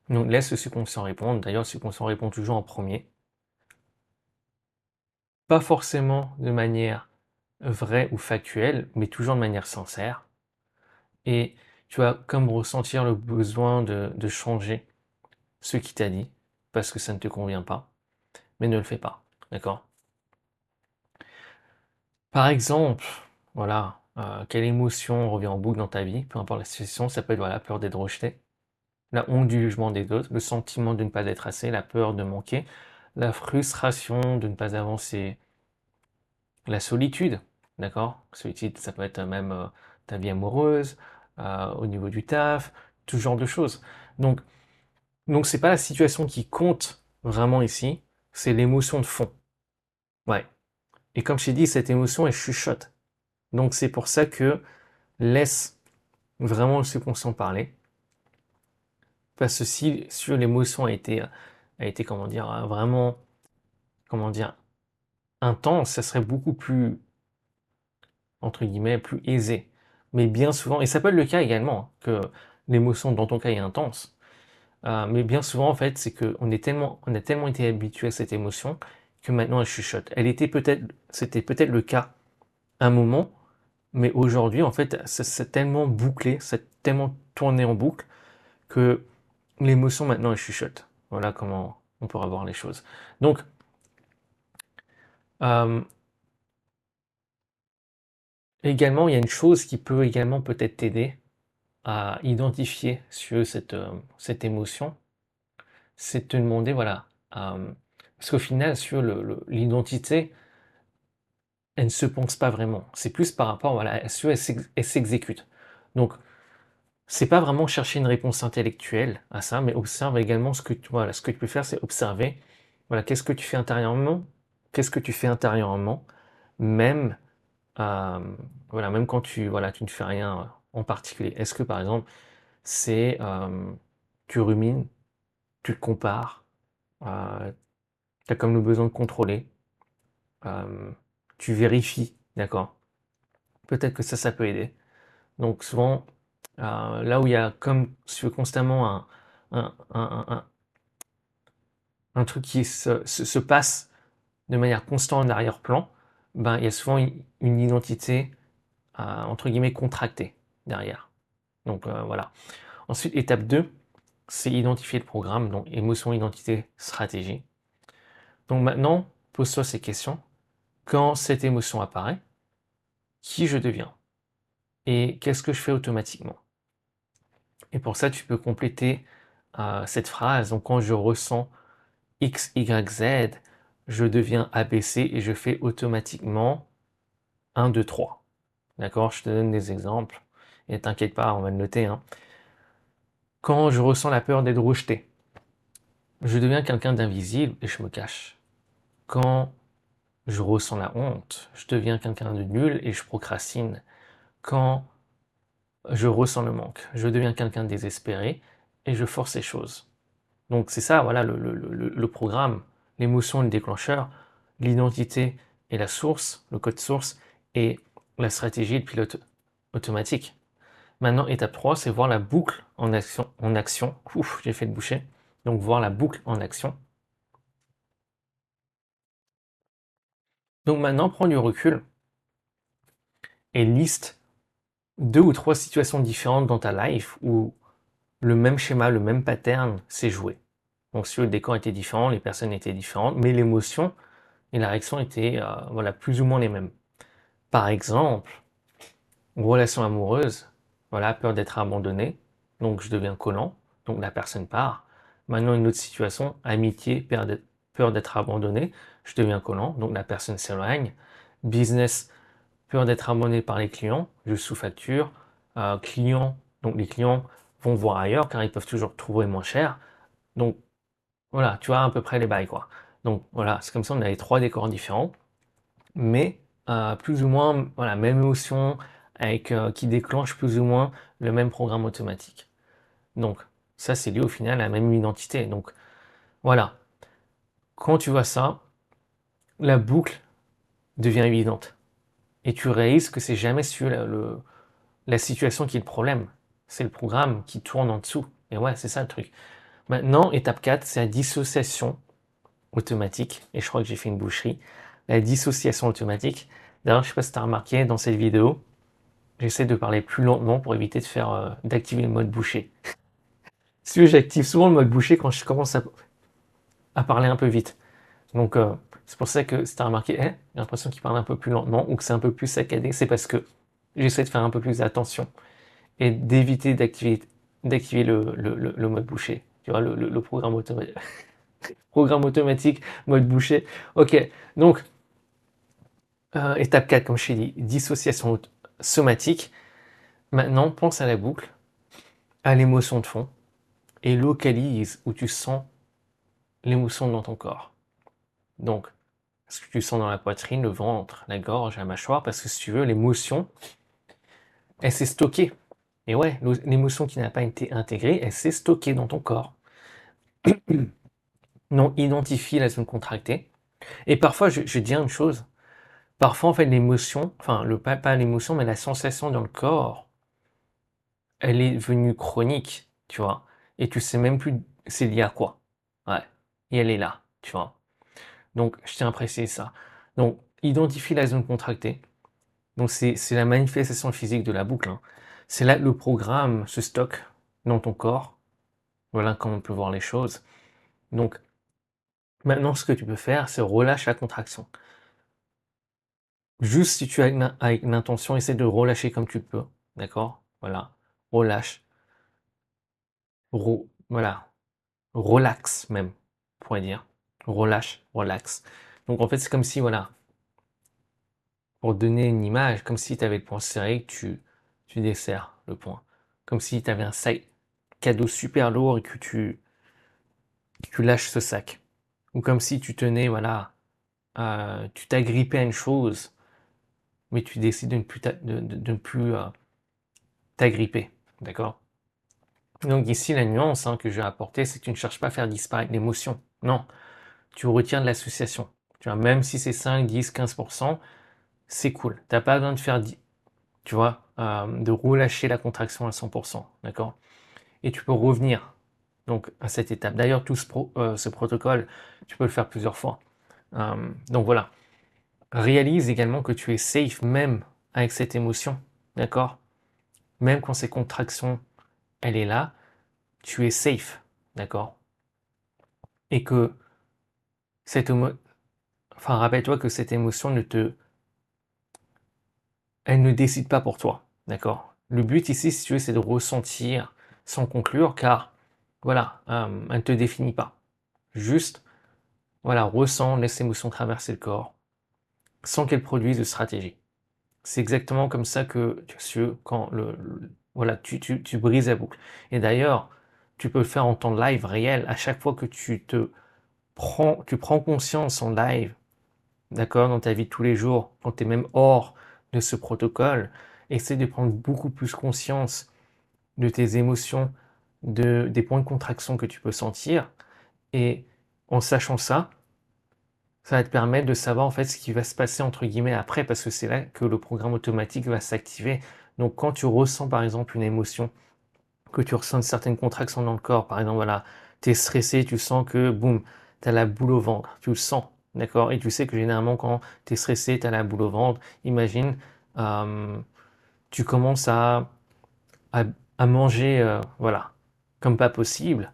Donc laisse le subconscient répondre. D'ailleurs, le subconscient répond toujours en premier. Pas forcément de manière vraie ou factuelle, mais toujours de manière sincère. Et tu vas comme ressentir le besoin de changer ce qui t'a dit, parce que ça ne te convient pas, mais ne le fais pas. D'accord? Par exemple, voilà, quelle émotion revient en boucle dans ta vie, peu importe la situation, ça peut être la peur d'être rejeté, la honte du jugement des autres, le sentiment de ne pas être assez, la peur de manquer, la frustration de ne pas avancer, la solitude, d'accord? Solitude, ça peut être même ta vie amoureuse, au niveau du taf, tout genre de choses. Donc, c'est pas la situation qui compte vraiment ici, c'est l'émotion de fond. Ouais. Et comme je t'ai dit, cette émotion, elle chuchote. Donc c'est pour ça que laisse vraiment le subconscient parler. Parce que si l'émotion a été, comment dire, vraiment, comment dire, intense, ça serait beaucoup plus, entre guillemets, plus aisé. Mais bien souvent, et ça peut être le cas également, que l'émotion dans ton cas est intense, mais bien souvent, en fait, c'est qu'on on a tellement été habitué à cette émotion que maintenant elle chuchote. C'était peut-être le cas à un moment, mais aujourd'hui, en fait, c'est tellement bouclé, c'est tellement tourné en boucle que l'émotion maintenant elle chuchote. Voilà comment on pourra voir les choses. Donc, euh, également, il y a une chose qui peut également peut-être t'aider à identifier sur cette émotion, c'est de te demander, voilà, parce qu'au final, sur l'identité, elle ne se pense pas vraiment. C'est plus par rapport, voilà, à ce elle s'exécute. Donc, c'est pas vraiment chercher une réponse intellectuelle à ça, mais observe également voilà, ce que tu peux faire, c'est observer, voilà, qu'est-ce que tu fais intérieurement, même, euh, voilà, même quand voilà, tu ne fais rien en particulier. Est-ce que, par exemple, c'est, tu rumines, tu te compares, tu as comme le besoin de contrôler, euh, tu vérifies, d'accord? Peut-être que ça peut aider. Donc souvent, là où il y a comme constamment un truc qui se passe de manière constante en arrière-plan, ben, il y a souvent une identité, entre guillemets, contractée derrière. Donc voilà. Ensuite, étape 2, c'est identifier le programme, donc émotion, identité, stratégie. Donc maintenant, pose-toi ces questions. Quand cette émotion apparaît, qui je deviens? Et qu'est-ce que je fais automatiquement? Et pour ça, tu peux compléter cette phrase. Donc quand je ressens X, Y, Z, je deviens ABC et je fais automatiquement 1, 2, 3. D'accord? Je te donne des exemples. Et t'inquiète pas, on va le noter, hein. Quand je ressens la peur d'être rejeté, je deviens quelqu'un d'invisible et je me cache. Quand je ressens la honte, je deviens quelqu'un de nul et je procrastine. Quand je ressens le manque, je deviens quelqu'un de désespéré et je force les choses. Donc c'est ça, voilà, le programme, l'émotion et le déclencheur, l'identité et la source, le code source, et la stratégie et le pilote automatique. Maintenant, étape 3, c'est voir la boucle en action. Ouf, j'ai fait le boucher. Donc voir la boucle en action. Donc maintenant, prends du recul et liste 2 ou 3 situations différentes dans ta life où le même schéma, le même pattern s'est joué. Donc si le décor était différent, les personnes étaient différentes, mais l'émotion et la réaction étaient voilà, plus ou moins les mêmes. Par exemple, relation amoureuse, voilà, peur d'être abandonné, donc je deviens collant, donc la personne part. Maintenant, une autre situation, amitié, peur d'être abandonné, je deviens collant, donc la personne s'éloigne. Business, peur d'être abandonné par les clients, je sous-facture. Clients, donc les clients vont voir ailleurs car ils peuvent toujours trouver moins cher. Donc voilà, tu vois à peu près les bails quoi. Donc voilà, c'est comme ça, on a les 3 décors différents, mais plus ou moins voilà, même émotion, avec qui déclenche plus ou moins le même programme automatique. Donc ça c'est lié au final à la même identité. Donc voilà, quand tu vois ça, la boucle devient évidente. Et tu réalises que c'est jamais sur la situation qui est le problème. C'est le programme qui tourne en dessous. Et ouais, c'est ça le truc. Maintenant, étape 4, c'est la dissociation automatique. Et je crois que j'ai fait une boucherie. La dissociation automatique. D'ailleurs, je ne sais pas si tu as remarqué dans cette vidéo, j'essaie de parler plus lentement pour éviter de faire d'activer le mode boucher. Si tu veux, j'active souvent le mode boucher quand je commence à parler un peu vite. Donc c'est pour ça que si tu as remarqué, j'ai l'impression qu'il parle un peu plus lentement ou que c'est un peu plus saccadé, c'est parce que j'essaie de faire un peu plus attention et d'éviter d'activer le mode boucher. Tu vois, le programme automatique. Programme automatique, mode boucher. Ok, donc étape 4, comme je t'ai dit, dissociation somatique. Maintenant, pense à la boucle, à l'émotion de fond, et localise où tu sens l'émotion dans ton corps. Donc, est-ce que tu sens dans la poitrine, le ventre, la gorge, la mâchoire? Parce que si tu veux, l'émotion, elle s'est stockée. Et ouais, l'émotion qui n'a pas été intégrée, elle s'est stockée dans ton corps. Donc, identifie la zone contractée. Et parfois, je dis une chose, parfois, en fait, l'émotion, enfin, pas l'émotion, mais la sensation dans le corps, elle est devenue chronique, tu vois. Et tu sais même plus c'est lié à quoi. Ouais. Et elle est là, tu vois. Donc, je tiens à préciser ça. Donc, identifie la zone contractée. Donc, c'est la manifestation physique de la boucle, hein. C'est là le programme se stocke dans ton corps. Voilà comment on peut voir les choses. Donc, maintenant, ce que tu peux faire, c'est relâche la contraction. Juste si tu as avec l'intention, essaie de relâcher comme tu peux. D'accord? Voilà. Relâche. Voilà. Relax même, on pourrait dire. Relâche, relax. Donc en fait, c'est comme si, voilà, pour donner une image, comme si tu avais le poing serré, que tu desserres le poing. Comme si tu avais un sac cadeau super lourd et que tu lâches ce sac. Ou comme si tu tenais, voilà, tu t'agrippais à une chose, mais tu décides de ne plus t'agripper. D'accord? Donc ici, la nuance que je vais apporter, c'est que tu ne cherches pas à faire disparaître l'émotion. Non, tu retiens de l'association. Tu vois, même si c'est 5, 10, 15%, c'est cool. Tu n'as pas besoin de faire, tu vois, de relâcher la contraction à 100%. D'accord? Et tu peux revenir donc à cette étape. D'ailleurs, tout ce protocole, tu peux le faire plusieurs fois. Donc voilà. Réalise également que tu es safe même avec cette émotion. D'accord? Même quand ces contractions, elle est là, tu es safe. D'accord? Et que enfin, rappelle-toi que cette émotion elle ne décide pas pour toi. D'accord? Le but ici, si tu veux, c'est de ressentir sans conclure, car voilà, elle ne te définit pas. Juste, voilà, ressens, laisse l'émotion traverser le corps, sans qu'elle produise de stratégie. C'est exactement comme ça que tu quand voilà, tu brises la boucle. Et d'ailleurs, tu peux le faire en temps live réel. À chaque fois que tu prends conscience en live, d'accord, dans ta vie de tous les jours, quand tu es même hors de ce protocole, essaie de prendre beaucoup plus conscience de tes émotions, des points de contraction que tu peux sentir. Et en sachant ça, ça va te permettre de savoir en fait ce qui va se passer entre guillemets après, parce que c'est là que le programme automatique va s'activer. Donc quand tu ressens par exemple une émotion, que tu ressens certaines contractions dans le corps, par exemple voilà, tu es stressé, tu sens que boum, tu as la boule au ventre, tu le sens, d'accord? Et tu sais que généralement quand tu es stressé, tu as la boule au ventre. Imagine, tu commences à, à manger, voilà, comme pas possible,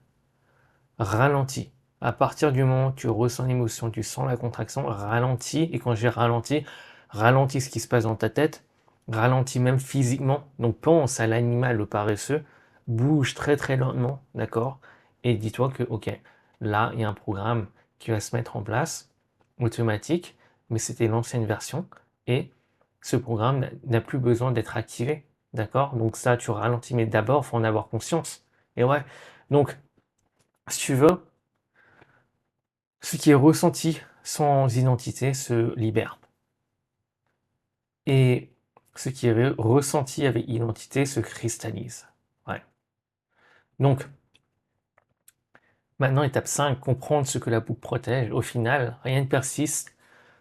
ralentis. À partir du moment où tu ressens l'émotion, tu sens la contraction, ralentis. Et quand j'ai ralenti, ralentis ce qui se passe dans ta tête, ralentis même physiquement. Donc pense à l'animal, le paresseux, bouge très très lentement, d'accord? Et dis-toi que, ok, là, il y a un programme qui va se mettre en place, automatique, mais c'était l'ancienne version. Et ce programme n'a plus besoin d'être activé, d'accord? Donc ça, tu ralentis, mais d'abord, il faut en avoir conscience. Et ouais, donc, si tu veux, ce qui est ressenti sans identité se libère. Et ce qui est ressenti avec identité se cristallise. Ouais. Donc, maintenant, étape 5, comprendre ce que la boucle protège. Au final, rien ne persiste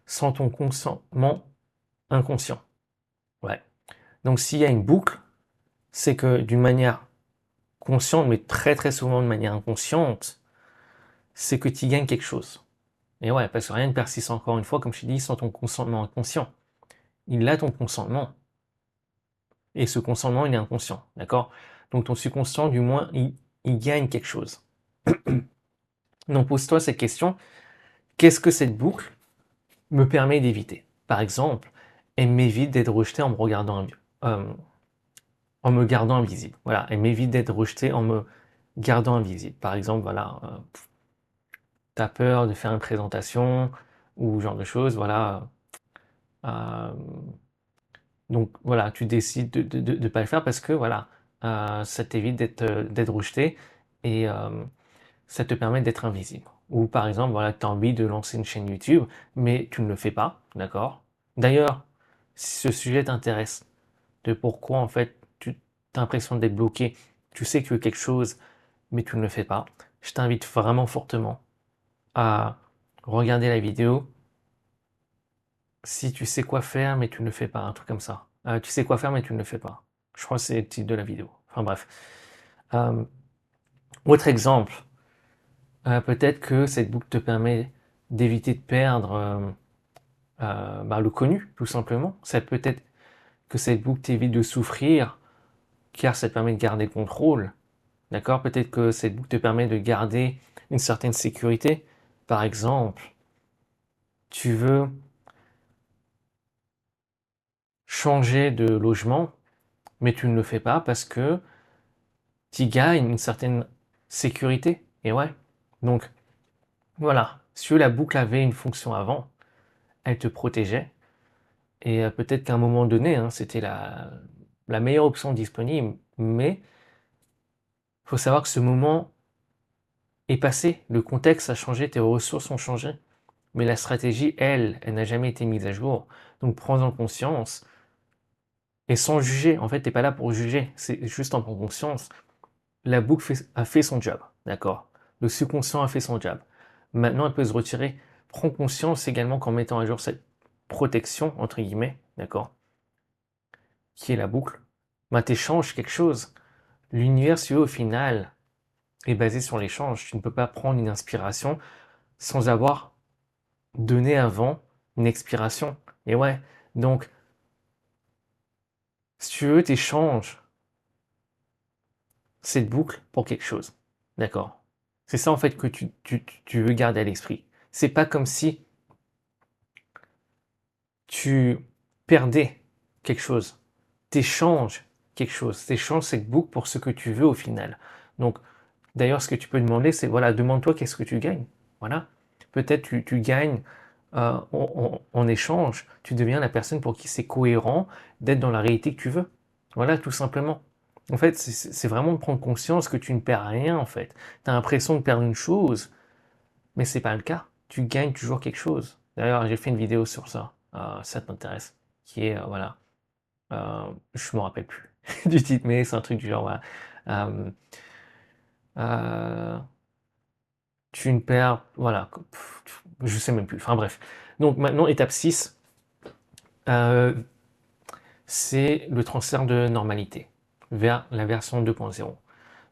sans ton consentement inconscient. Ouais. Donc, s'il y a une boucle, c'est que d'une manière consciente, mais très très souvent de manière inconsciente, c'est que tu gagnes quelque chose. Et ouais, parce que rien ne persiste encore une fois, comme je t'ai dit, sans ton consentement inconscient. Il a ton consentement. Et ce consentement, il est inconscient, d'accord? Donc ton subconscient, du moins, il gagne quelque chose. Donc pose-toi cette question, qu'est-ce que cette boucle me permet d'éviter? Par exemple, elle m'évite d'être rejeté euh, en me gardant invisible. Voilà, elle m'évite d'être rejeté en me gardant invisible. Par exemple, voilà, tu as peur de faire une présentation ou ce genre de choses, voilà. Euh, donc voilà, tu décides de ne pas le faire parce que voilà, ça t'évite d'être rejeté et ça te permet d'être invisible. Ou par exemple, voilà, tu as envie de lancer une chaîne YouTube, mais tu ne le fais pas, d'accord? D'ailleurs, si ce sujet t'intéresse, de pourquoi en fait tu as l'impression d'être bloqué, tu sais que tu veux quelque chose, mais tu ne le fais pas, je t'invite vraiment fortement à regarder la vidéo. Si tu sais quoi faire, mais tu ne le fais pas, un truc comme ça. Tu sais quoi faire, mais tu ne le fais pas. Je crois que c'est le titre de la vidéo. Enfin bref. Euh, Autre exemple, peut-être que cette boucle te permet d'éviter de perdre le connu, tout simplement. Ça peut être que cette boucle t'évite de souffrir, car ça te permet de garder le contrôle. D'accord? Peut-être que cette boucle te permet de garder une certaine sécurité. Par exemple, tu veux changer de logement, mais tu ne le fais pas parce que tu gagnes une certaine sécurité. Et ouais. Donc, voilà. Si la boucle avait une fonction avant, elle te protégeait. Et peut-être qu'à un moment donné, hein, c'était la meilleure option disponible. Mais il faut savoir que ce moment est passé. Le contexte a changé, tes ressources ont changé. Mais la stratégie, elle n'a jamais été mise à jour. Donc prends-en conscience. Et sans juger. En fait, tu n'es pas là pour juger. C'est juste en prendre conscience. La boucle a fait son job, d'accord? Le subconscient a fait son job. Maintenant, elle peut se retirer. Prends conscience également qu'en mettant à jour cette protection, entre guillemets, d'accord, qui est la boucle, ben, tu échanges quelque chose. L'univers, si tu veux, au final, est basé sur l'échange. Tu ne peux pas prendre une inspiration sans avoir donné avant une expiration. Et ouais, donc, si tu veux, tu échanges cette boucle pour quelque chose. D'accord? C'est ça en fait que tu veux garder à l'esprit. C'est pas comme si tu perdais quelque chose. T'échanges quelque chose. T'échanges cette boucle pour ce que tu veux au final. Donc, d'ailleurs, ce que tu peux demander, c'est voilà, demande-toi qu'est-ce que tu gagnes. Voilà. Peut-être tu gagnes en échange, tu deviens la personne pour qui c'est cohérent d'être dans la réalité que tu veux. Voilà, tout simplement. En fait, c'est vraiment de prendre conscience que tu ne perds rien, en fait. Tu as l'impression de perdre une chose, mais c'est pas le cas. Tu gagnes toujours quelque chose. D'ailleurs, j'ai fait une vidéo sur ça, ça t'intéresse, qui est, voilà, je me rappelle plus du titre, mais c'est un truc du genre, voilà. Euh, euh, Tu ne perds, voilà, je sais même plus. Enfin bref. Donc maintenant, étape 6, euh, c'est le transfert de normalité vers la version 2.0.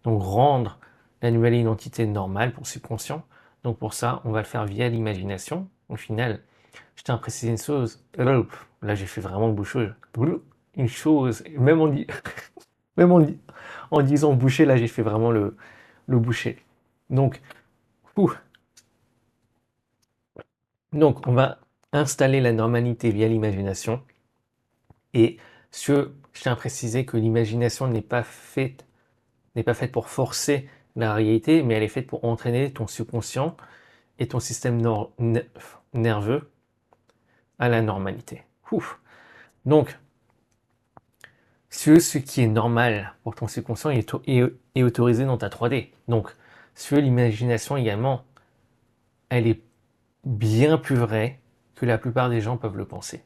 Donc rendre la nouvelle identité normale pour subconscient. Donc pour ça, on va le faire via l'imagination. Au final, je tiens à préciser une chose. Là, j'ai fait vraiment le boucheux. Une chose, même en disant boucher, là, j'ai fait vraiment le boucher. Donc, ouh, donc, on va installer la normalité via l'imagination. Et je tiens à préciser que l'imagination n'est pas faite pour forcer la réalité, mais elle est faite pour entraîner ton subconscient et ton système nerveux à la normalité. Ouf. Donc, ce qui est normal pour ton subconscient est autorisé dans ta 3D. Donc, l'imagination également, elle est bien plus vraie que la plupart des gens peuvent le penser.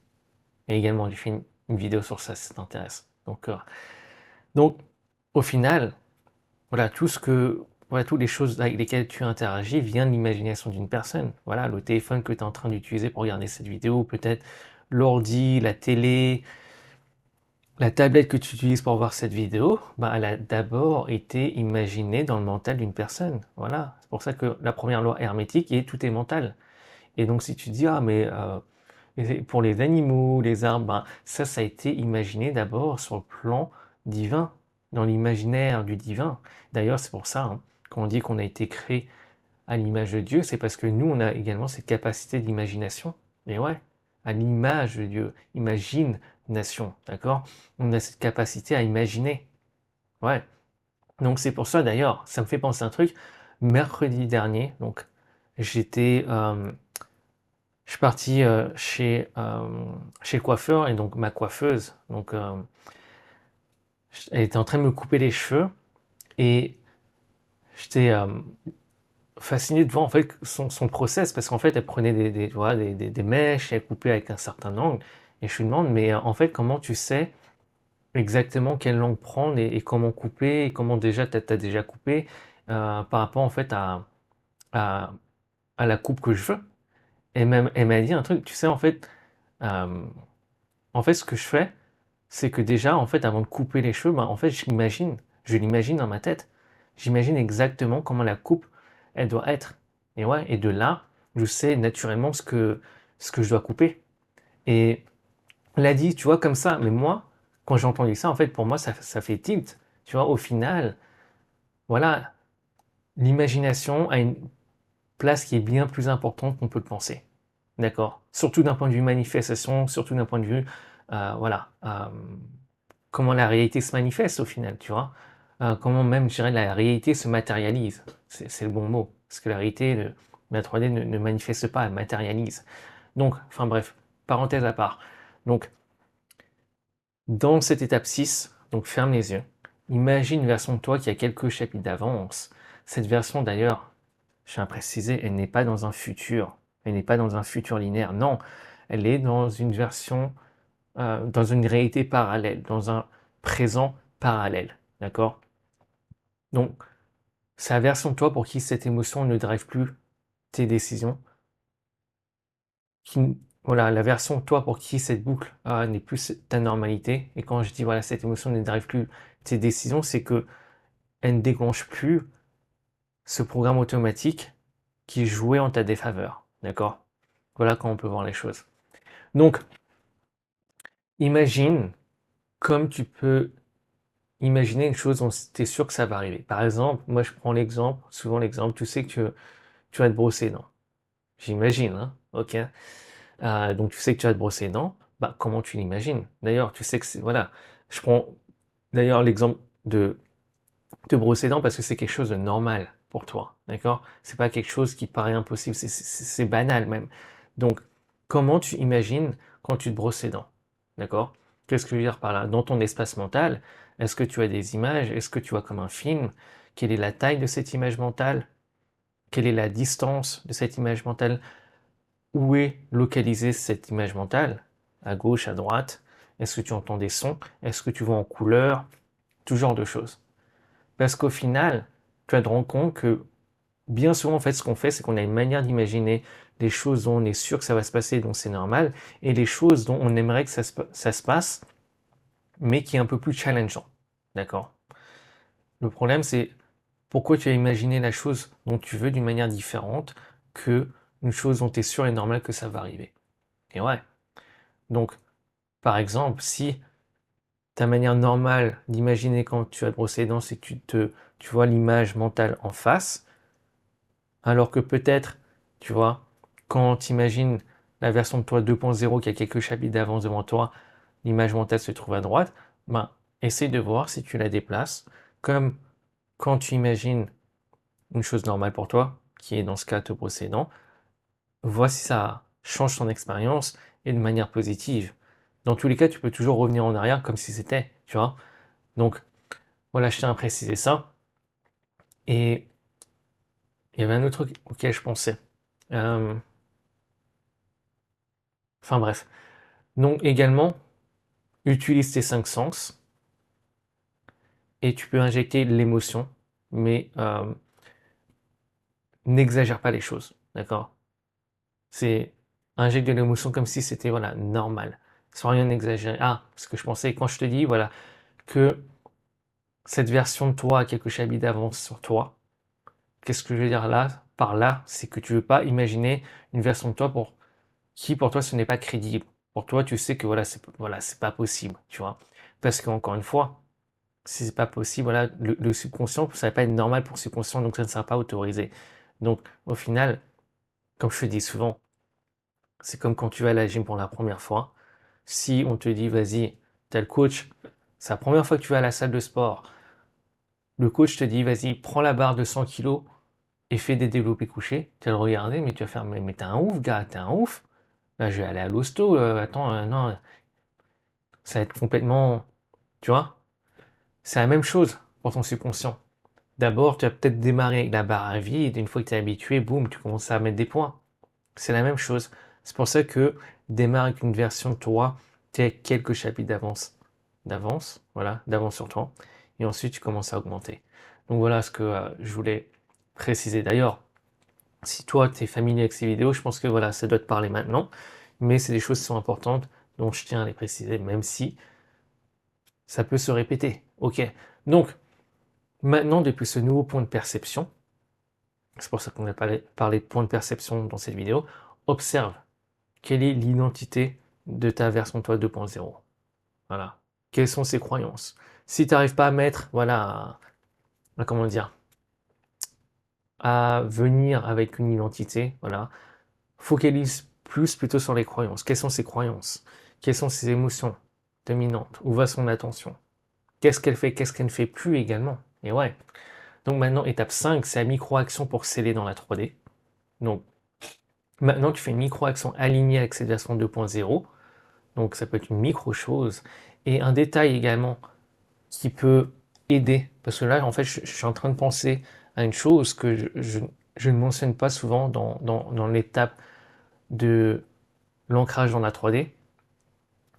Et également, j'ai fait une vidéo sur ça si ça t'intéresse. Donc, au final, voilà, voilà, toutes les choses avec lesquelles tu interagis viennent de l'imagination d'une personne. Voilà, le téléphone que tu es en train d'utiliser pour regarder cette vidéo, peut-être l'ordi, la télé, la tablette que tu utilises pour voir cette vidéo, bah, elle a d'abord été imaginée dans le mental d'une personne. Voilà, c'est pour ça que la première loi hermétique est tout est mental. Et donc, si tu dis, ah, mais pour les animaux, les arbres, ben, ça a été imaginé d'abord sur le plan divin, dans l'imaginaire du divin. D'ailleurs, c'est pour ça, hein, quand on dit qu'on a été créé à l'image de Dieu, c'est parce que nous, on a également cette capacité d'imagination. Et ouais, à l'image de Dieu, imagine nation, d'accord? On a cette capacité à imaginer. Ouais. Donc c'est pour ça d'ailleurs, ça me fait penser à un truc. Mercredi dernier, donc j'étais je suis parti chez le coiffeur et donc ma coiffeuse, donc elle était en train de me couper les cheveux et j'étais fasciné de voir en fait son process parce qu'en fait elle prenait voilà, des mèches et elle coupait avec un certain angle et je lui demande mais en fait comment tu sais exactement quelle angle prendre et comment couper et comment déjà t'as déjà coupé par rapport en fait à, à la coupe que je veux et même elle m'a dit un truc tu sais euh, en fait ce que je fais c'est que déjà, en fait, avant de couper les cheveux, ben, en fait, je l'imagine dans ma tête. J'imagine exactement comment la coupe, elle doit être. Et ouais, et de là, je sais naturellement ce que je dois couper. Et elle a dit, tu vois, comme ça. Mais moi, quand j'ai entendu ça, en fait, pour moi, ça fait tilt. Tu vois, au final, voilà, l'imagination a une place qui est bien plus importante qu'on peut le penser. D'accord? Surtout d'un point de vue manifestation, surtout d'un point de vue, voilà, comment la réalité se manifeste au final, tu vois. Comment même, je dirais, la réalité se matérialise. C'est le bon mot. Parce que la réalité, la 3D ne manifeste pas, elle matérialise. Donc, enfin bref, parenthèse à part. Donc, dans cette étape 6, donc ferme les yeux. Imagine une version de toi qui a quelques chapitres d'avance. Cette version, d'ailleurs, je tiens à préciser, elle n'est pas dans un futur. Elle n'est pas dans un futur linéaire. Non, elle est dans une version dans une réalité parallèle, dans un présent parallèle. D'accord? Donc, c'est la version de toi pour qui cette émotion ne drive plus tes décisions. Voilà, la version de toi pour qui cette boucle n'est plus ta normalité. Et quand je dis voilà, cette émotion ne drive plus tes décisions, c'est que elle ne déclenche plus ce programme automatique qui jouait en ta défaveur. D'accord? Voilà comment on peut voir les choses. Donc, imagine comme tu peux imaginer une chose dont tu es sûr que ça va arriver. Par exemple, moi je prends l'exemple, souvent l'exemple, tu sais que tu vas te brosser les dents. J'imagine, hein, ok. Donc tu sais que tu vas te brosser les dents, bah comment tu l'imagines? D'ailleurs, tu sais que c'est, voilà, je prends d'ailleurs l'exemple de te brosser les dents parce que c'est quelque chose de normal pour toi, d'accord? C'est pas quelque chose qui paraît impossible, c'est banal même. Donc, comment tu imagines quand tu te brosses les dents, d'accord? Qu'est-ce que je veux dire par là? Dans ton espace mental, est-ce que tu as des images? Est-ce que tu vois comme un film? Quelle est la taille de cette image mentale? Quelle est la distance de cette image mentale? Où est localisée cette image mentale? À gauche, à droite? Est-ce que tu entends des sons? Est-ce que tu vois en couleur? Tout genre de choses. Parce qu'au final, tu vas te rendre compte que bien souvent, en fait, ce qu'on fait, c'est qu'on a une manière d'imaginer les choses dont on est sûr que ça va se passer, dont c'est normal, et les choses dont on aimerait que ça se passe, mais qui est un peu plus challengeant. D'accord? Le problème, c'est pourquoi tu as imaginé la chose dont tu veux d'une manière différente que une chose dont tu es sûr et normal que ça va arriver. Et ouais. Donc, par exemple, si ta manière normale d'imaginer quand tu vas te brosser les dents, c'est que tu vois l'image mentale en face, alors que peut-être, tu vois, quand tu imagines la version de toi 2.0 qui a quelques chapitres d'avance devant toi, l'image mentale se trouve à droite, ben, essaye de voir si tu la déplaces, comme quand tu imagines une chose normale pour toi, qui est dans ce cas te brosser les dents, vois si ça change ton expérience et de manière positive. Dans tous les cas, tu peux toujours revenir en arrière comme si c'était, tu vois. Donc, voilà, je tiens à préciser ça. Et il y avait un autre truc auquel je pensais. Euh, Enfin bref. Donc également, utilise tes cinq sens et tu peux injecter l'émotion, mais n'exagère pas les choses, d'accord? C'est injecte de l'émotion comme si c'était voilà normal, sans rien exagérer. Ah, ce que je pensais quand je te dis voilà que cette version de toi a quelques chapitres d'avance sur toi. Qu'est-ce que je veux dire là par là, c'est que tu veux pas imaginer une version de toi pour toi ce n'est pas crédible. Pour toi, tu sais que voilà, c'est pas possible, tu vois. Parce qu'encore une fois, si c'est pas possible, voilà, le subconscient, ça va pas être normal pour le subconscient, donc ça ne sera pas autorisé. Donc, au final, comme je te dis souvent, c'est comme quand tu vas à la gym pour la première fois. Si on te dit, vas-y, t'as le coach, c'est la première fois que tu vas à la salle de sport. Le coach te dit, vas-y, prends la barre de 100 kilos et fais des développés couchés. Tu vas le regarder, mais tu vas faire, mais t'es un ouf, gars, t'es un ouf. Là, je vais aller à l'hosto, attends, non, ça va être complètement, tu vois. C'est la même chose pour ton subconscient. D'abord, tu vas peut-être démarrer avec la barre à vide, et une fois que tu es habitué, boum, tu commences à mettre des points. C'est la même chose. C'est pour ça que démarre avec une version de toi, tu as quelques chapitres d'avance, voilà, d'avance sur toi, et ensuite tu commences à augmenter. Donc voilà ce que je voulais préciser. D'ailleurs, si toi tu es familier avec ces vidéos, je pense que voilà, ça doit te parler maintenant, mais c'est des choses qui sont importantes, dont je tiens à les préciser, même si ça peut se répéter. Ok. Donc, maintenant, depuis ce nouveau point de perception, c'est pour ça qu'on a parlé de point de perception dans cette vidéo, observe quelle est l'identité de ta version de toi 2.0. Voilà. Quelles sont ses croyances? Si tu n'arrives pas à mettre, voilà, comment dire, à venir avec une identité, voilà, focalise plus plutôt sur les croyances. Quelles sont ses croyances? Quelles sont ses émotions dominantes? Où va son attention? Qu'est-ce qu'elle fait? Qu'est-ce qu'elle ne fait plus également? Et ouais. Donc maintenant, étape 5, c'est la micro-action pour sceller dans la 3D. Donc maintenant, tu fais une micro-action alignée avec cette version 2.0. Donc ça peut être une micro-chose. Et un détail également qui peut aider, parce que là, en fait, je suis en train de penser à une chose que je ne mentionne pas souvent dans l'étape de l'ancrage dans la 3D,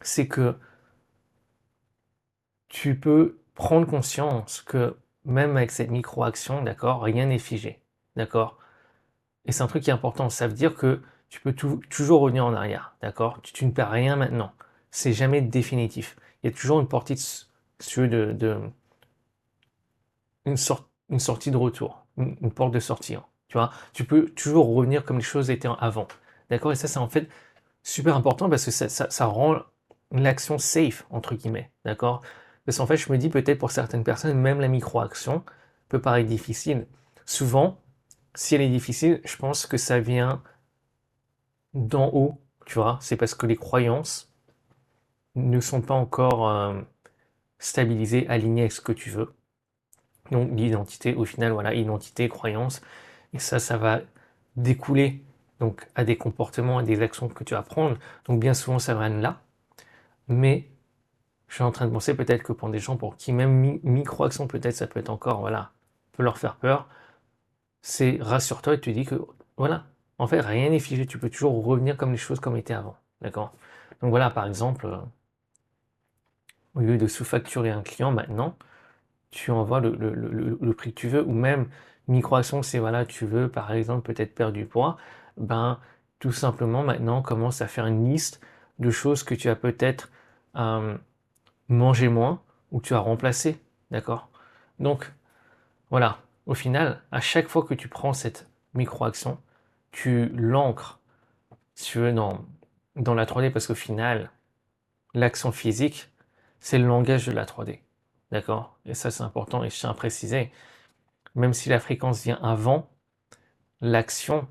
c'est que tu peux prendre conscience que même avec cette micro-action, d'accord, rien n'est figé, d'accord. Et c'est un truc qui est important, ça veut dire que tu peux toujours revenir en arrière, d'accord? Tu ne perds rien maintenant, c'est jamais définitif. Il y a toujours une portée une sortie de retour, une porte de sortie, hein, tu vois? Tu peux toujours revenir comme les choses étaient avant, d'accord? Et ça, c'est en fait super important parce que ça rend l'action safe, entre guillemets, d'accord? Parce qu'en fait, je me dis peut-être pour certaines personnes, même la micro-action peut paraître difficile. Souvent, si elle est difficile, je pense que ça vient d'en haut, tu vois, c'est parce que les croyances ne sont pas encore stabilisées, alignées avec ce que tu veux. Donc l'identité, au final, voilà, identité, croyance, et ça va découler donc à des comportements, à des actions que tu vas prendre. Donc bien souvent, ça va là, mais je suis en train de penser peut-être que pour des gens pour qui même micro-action, peut-être ça peut être encore, voilà, peut leur faire peur, c'est rassure-toi et tu dis que, voilà, en fait, rien n'est figé, tu peux toujours revenir comme les choses comme étaient avant, d'accord? Donc voilà, par exemple, au lieu de sous-facturer un client maintenant, tu envoies le prix que tu veux, ou même micro-action, c'est voilà, tu veux par exemple peut-être perdre du poids, ben tout simplement maintenant commence à faire une liste de choses que tu as peut-être euh, mangé moins ou tu as remplacé, d'accord? Donc voilà, au final, à chaque fois que tu prends cette micro-action, tu l'ancres, si tu veux, dans la 3D, parce qu'au final, l'action physique, c'est le langage de la 3D. D'accord? Et ça, c'est important et je tiens à préciser, même si la fréquence vient avant, l'action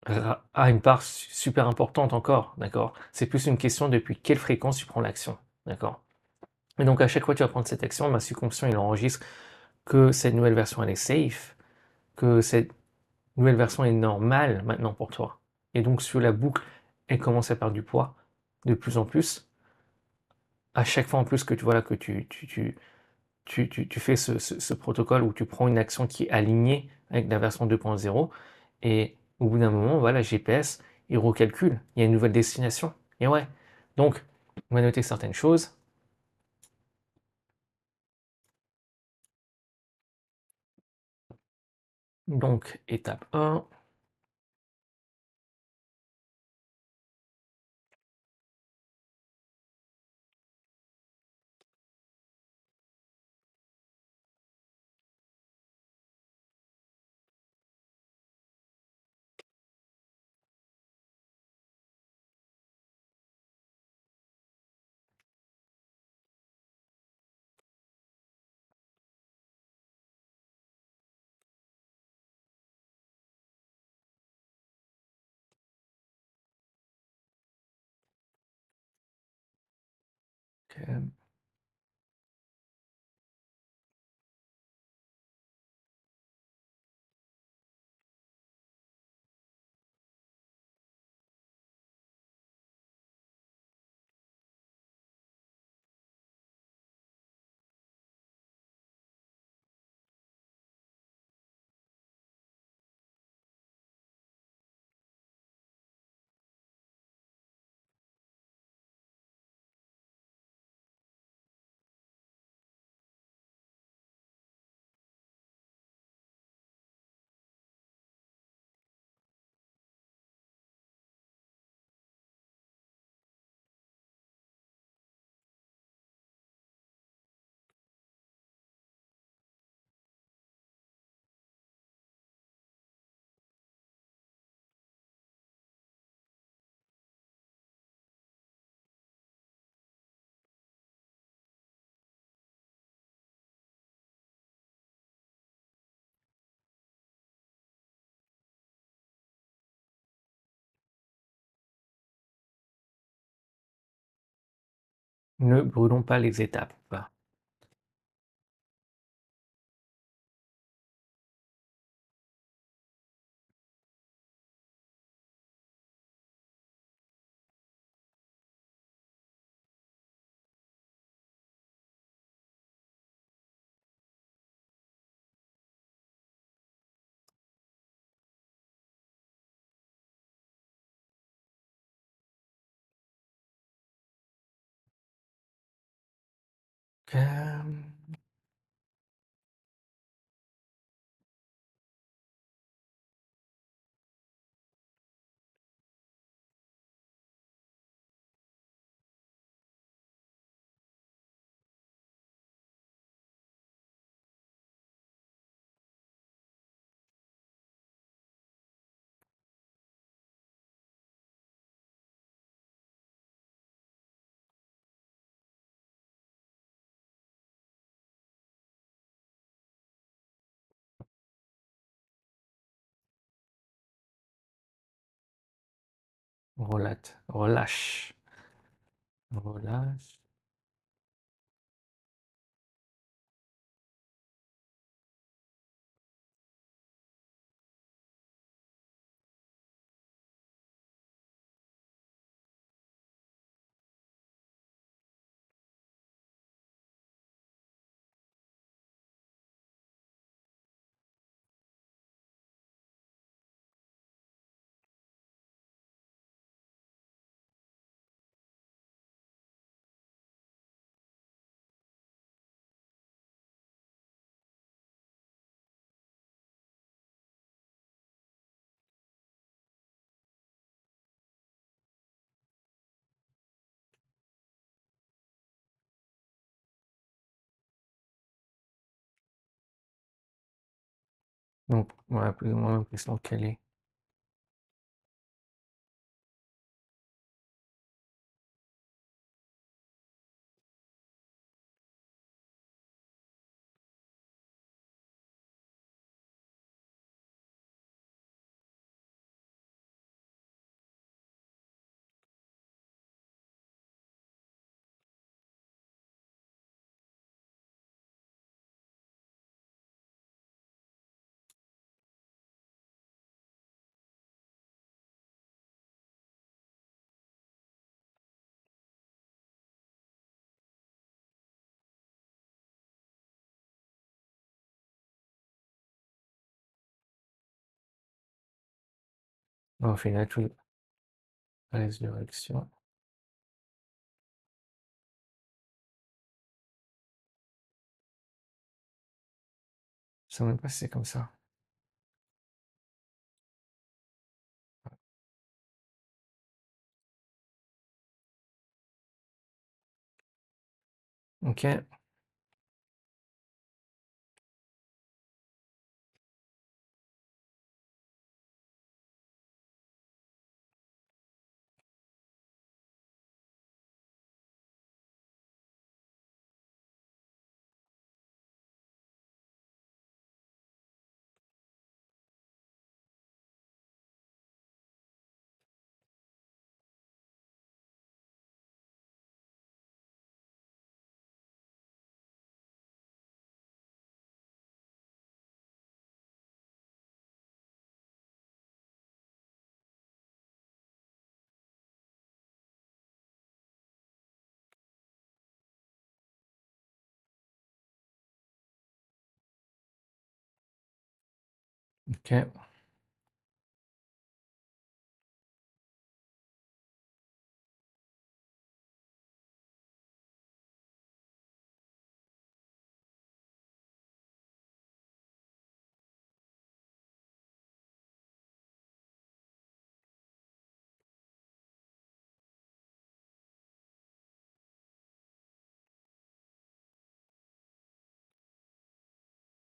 a une part super importante encore. D'accord? C'est plus une question depuis quelle fréquence tu prends l'action. D'accord? Et donc, à chaque fois que tu vas prendre cette action, ma subconscient, il enregistre que cette nouvelle version, elle est safe, que cette nouvelle version est normale maintenant pour toi. Et donc, sur la boucle, elle commence à perdre du poids de plus en plus. À chaque fois en plus que tu vois là que tu fais ce protocole où tu prends une action qui est alignée avec la version 2.0 et au bout d'un moment, voilà, GPS, il recalcule, il y a une nouvelle destination. Et ouais, donc, on va noter certaines choses. Donc, étape 1, ne brûlons pas les étapes. Voilà. Relâche. Relâche. Donc, voilà, plus ou moins l'impression qu'elle est. Au final, tout résurrection. Ça même pas si c'est comme ça. Ok. Ok.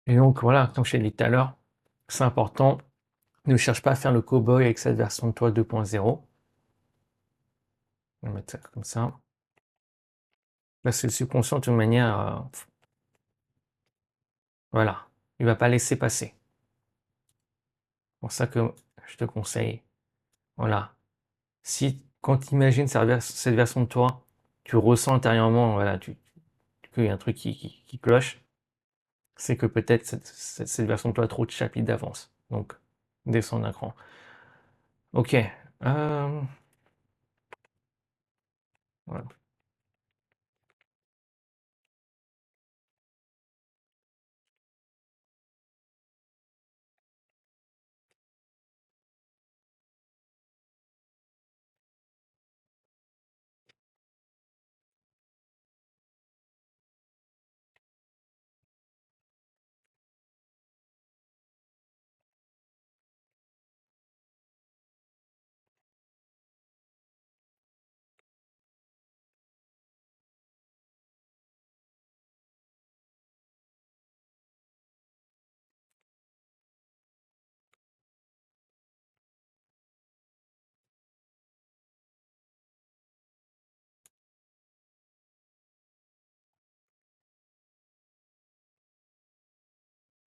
Et donc voilà, comme je t'ai dit tout à l'heure, c'est important. Ne cherche pas à faire le cow-boy avec cette version de toi 2.0. On va mettre ça comme ça. Parce que le subconscient, de toute manière, voilà, il va pas laisser passer. C'est pour ça que je te conseille, voilà, si quand tu imagines cette version de toi, tu ressens intérieurement, voilà, qu'il y a un truc qui cloche, c'est que peut-être cette version de toi a trop de chapitres d'avance. Donc, descends d'un cran. Ok. Voilà.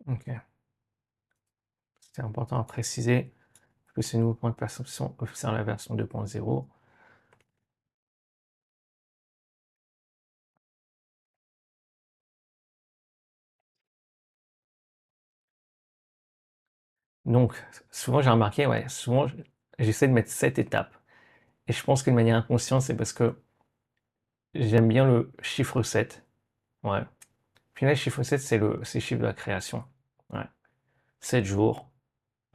Ok. C'est important à préciser que ces nouveaux points de perception observent la version 2.0. Donc, souvent j'ai remarqué, ouais, souvent j'essaie de mettre 7 étapes. Et je pense qu'une manière inconsciente, c'est parce que j'aime bien le chiffre 7. Ouais. Puis là, le chiffre 7, c'est le chiffre de la création. Ouais. 7 jours,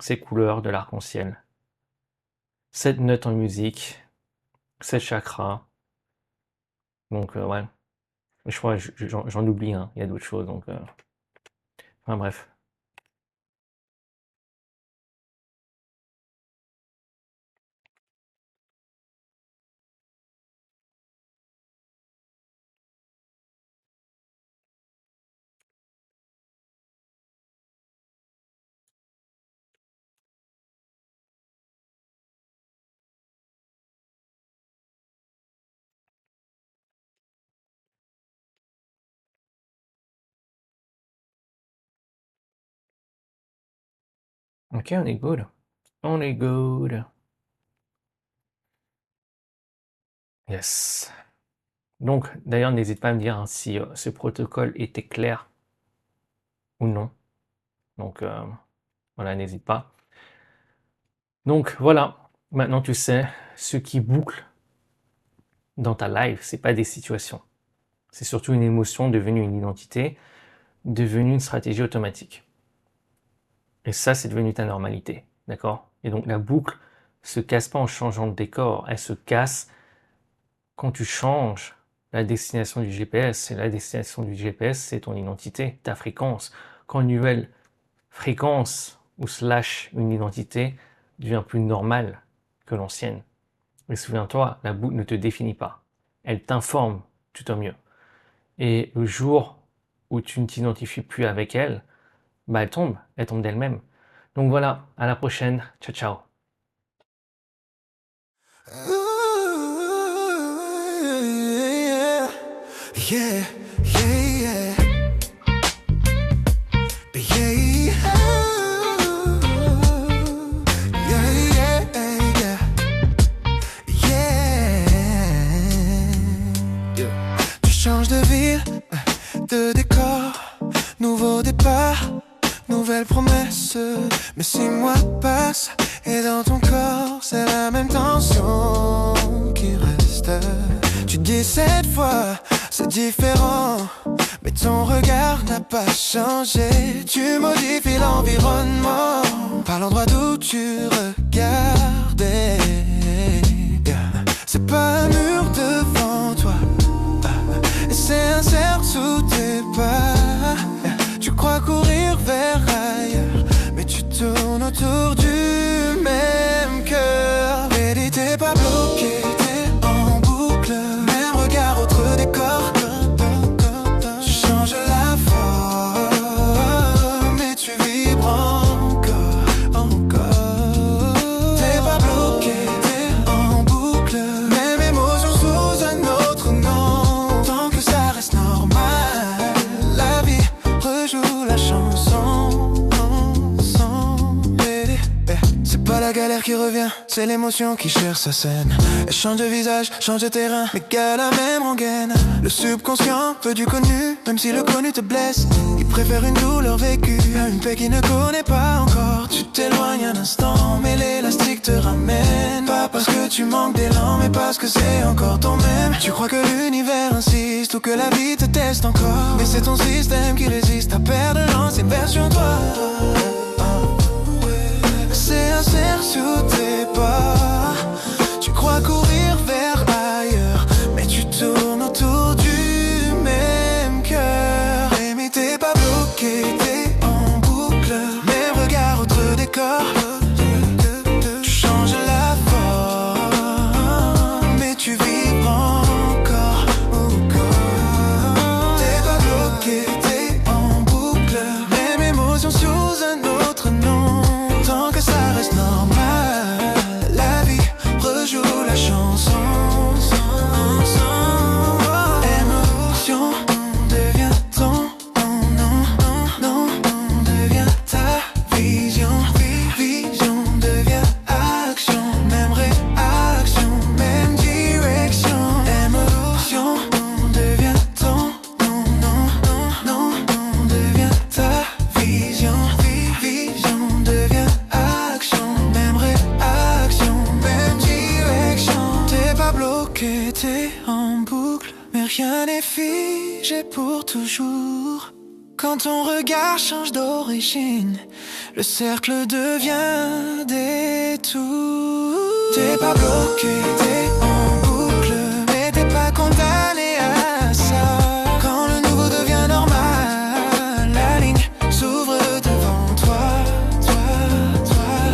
7 couleurs de l'arc-en-ciel, 7 notes en musique, 7 chakras. Donc, ouais. Je crois, j'en oublie, hein. Il y a d'autres choses. Donc, enfin, bref. Ok, on est good. On est good. Yes. Donc, d'ailleurs, n'hésite pas à me dire hein, si ce protocole était clair ou non. Donc, voilà, n'hésite pas. Donc, voilà. Maintenant, tu sais, ce qui boucle dans ta life, c'est pas des situations. C'est surtout une émotion devenue une identité, devenue une stratégie automatique. Et ça, c'est devenu ta normalité. D'accord? Et donc, la boucle se casse pas en changeant de décor. Elle se casse quand tu changes la destination du GPS. Et la destination du GPS, c'est ton identité, ta fréquence. Quand une nouvelle fréquence ou slash une identité devient plus normale que l'ancienne. Mais souviens-toi, la boucle ne te définit pas. Elle t'informe tout au mieux. Et le jour où tu ne t'identifies plus avec elle, bah elle tombe d'elle-même. Donc voilà, à la prochaine, ciao ciao. Yeah, yeah, yeah. Yeah, yeah, yeah, yeah. Tu changes de ville, de décor, nouveau départ, nouvelle promesse. Mais 6 mois passent et dans ton corps c'est la même tension qui reste. Tu dis cette fois c'est différent, mais ton regard n'a pas changé. Tu modifies l'environnement par l'endroit d'où tu regardais. C'est pas un mur devant toi, c'est un cercle sous tes pas. Tu crois courir vers ailleurs, mais tu tournes autour du même cœur. Et t'es pas bloqué, t'es en boucle. Même regard, autre décor. Tu changes la forme, mais tu vibres encore, encore. T'es pas bloqué, t'es en boucle. Même émotion sous un autre nom. Tant que ça reste normal, la vie rejoue la chanson. C'est pas la galère qui revient, c'est l'émotion qui cherche sa scène. Elle change de visage, change de terrain, mais qu'à la même rengaine. Le subconscient veut du connu, même si le connu te blesse. Il préfère une douleur vécue à une paix qu'il ne connaît pas encore. Tu t'éloignes un instant, mais l'élastique te ramène. Pas parce que tu manques d'élan, mais parce que c'est encore ton même. Tu crois que l'univers insiste ou que la vie te teste encore, mais c'est ton système qui résiste à perdre l'ancienne version de toi. C'est un cercle sous tes pas. Tu crois courir vers ailleurs, mais tu tournes autour du même cœur. Mais t'es pas bloqué, t'es en boucle. Même regard, autre décor. Tu changes la forme, mais tu vibres encore, encore. T'es pas bloqué, t'es en boucle. Même émotion sous un autre nom. Tant que ça reste normal, la vie rejoue la chanson. Émotion devient ton nom, nom devient ta vision, vision devient action, même réaction, même direction. Émotion devient ton nom, nom devient ta vision, vision devient action, même réaction, même direction. T'es pas bloqué, t'es en boucle, mais rien n'est figé pour toujours. Quand ton regard change d'origine, le cercle devient détour. T'es pas bloqué, t'es en boucle, mais t'es pas condamné à ça. Quand le nouveau devient normal, la ligne s'ouvre devant toi, toi.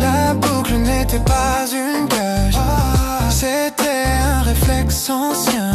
La boucle n'était pas une cage, c'était un réflexe ancien.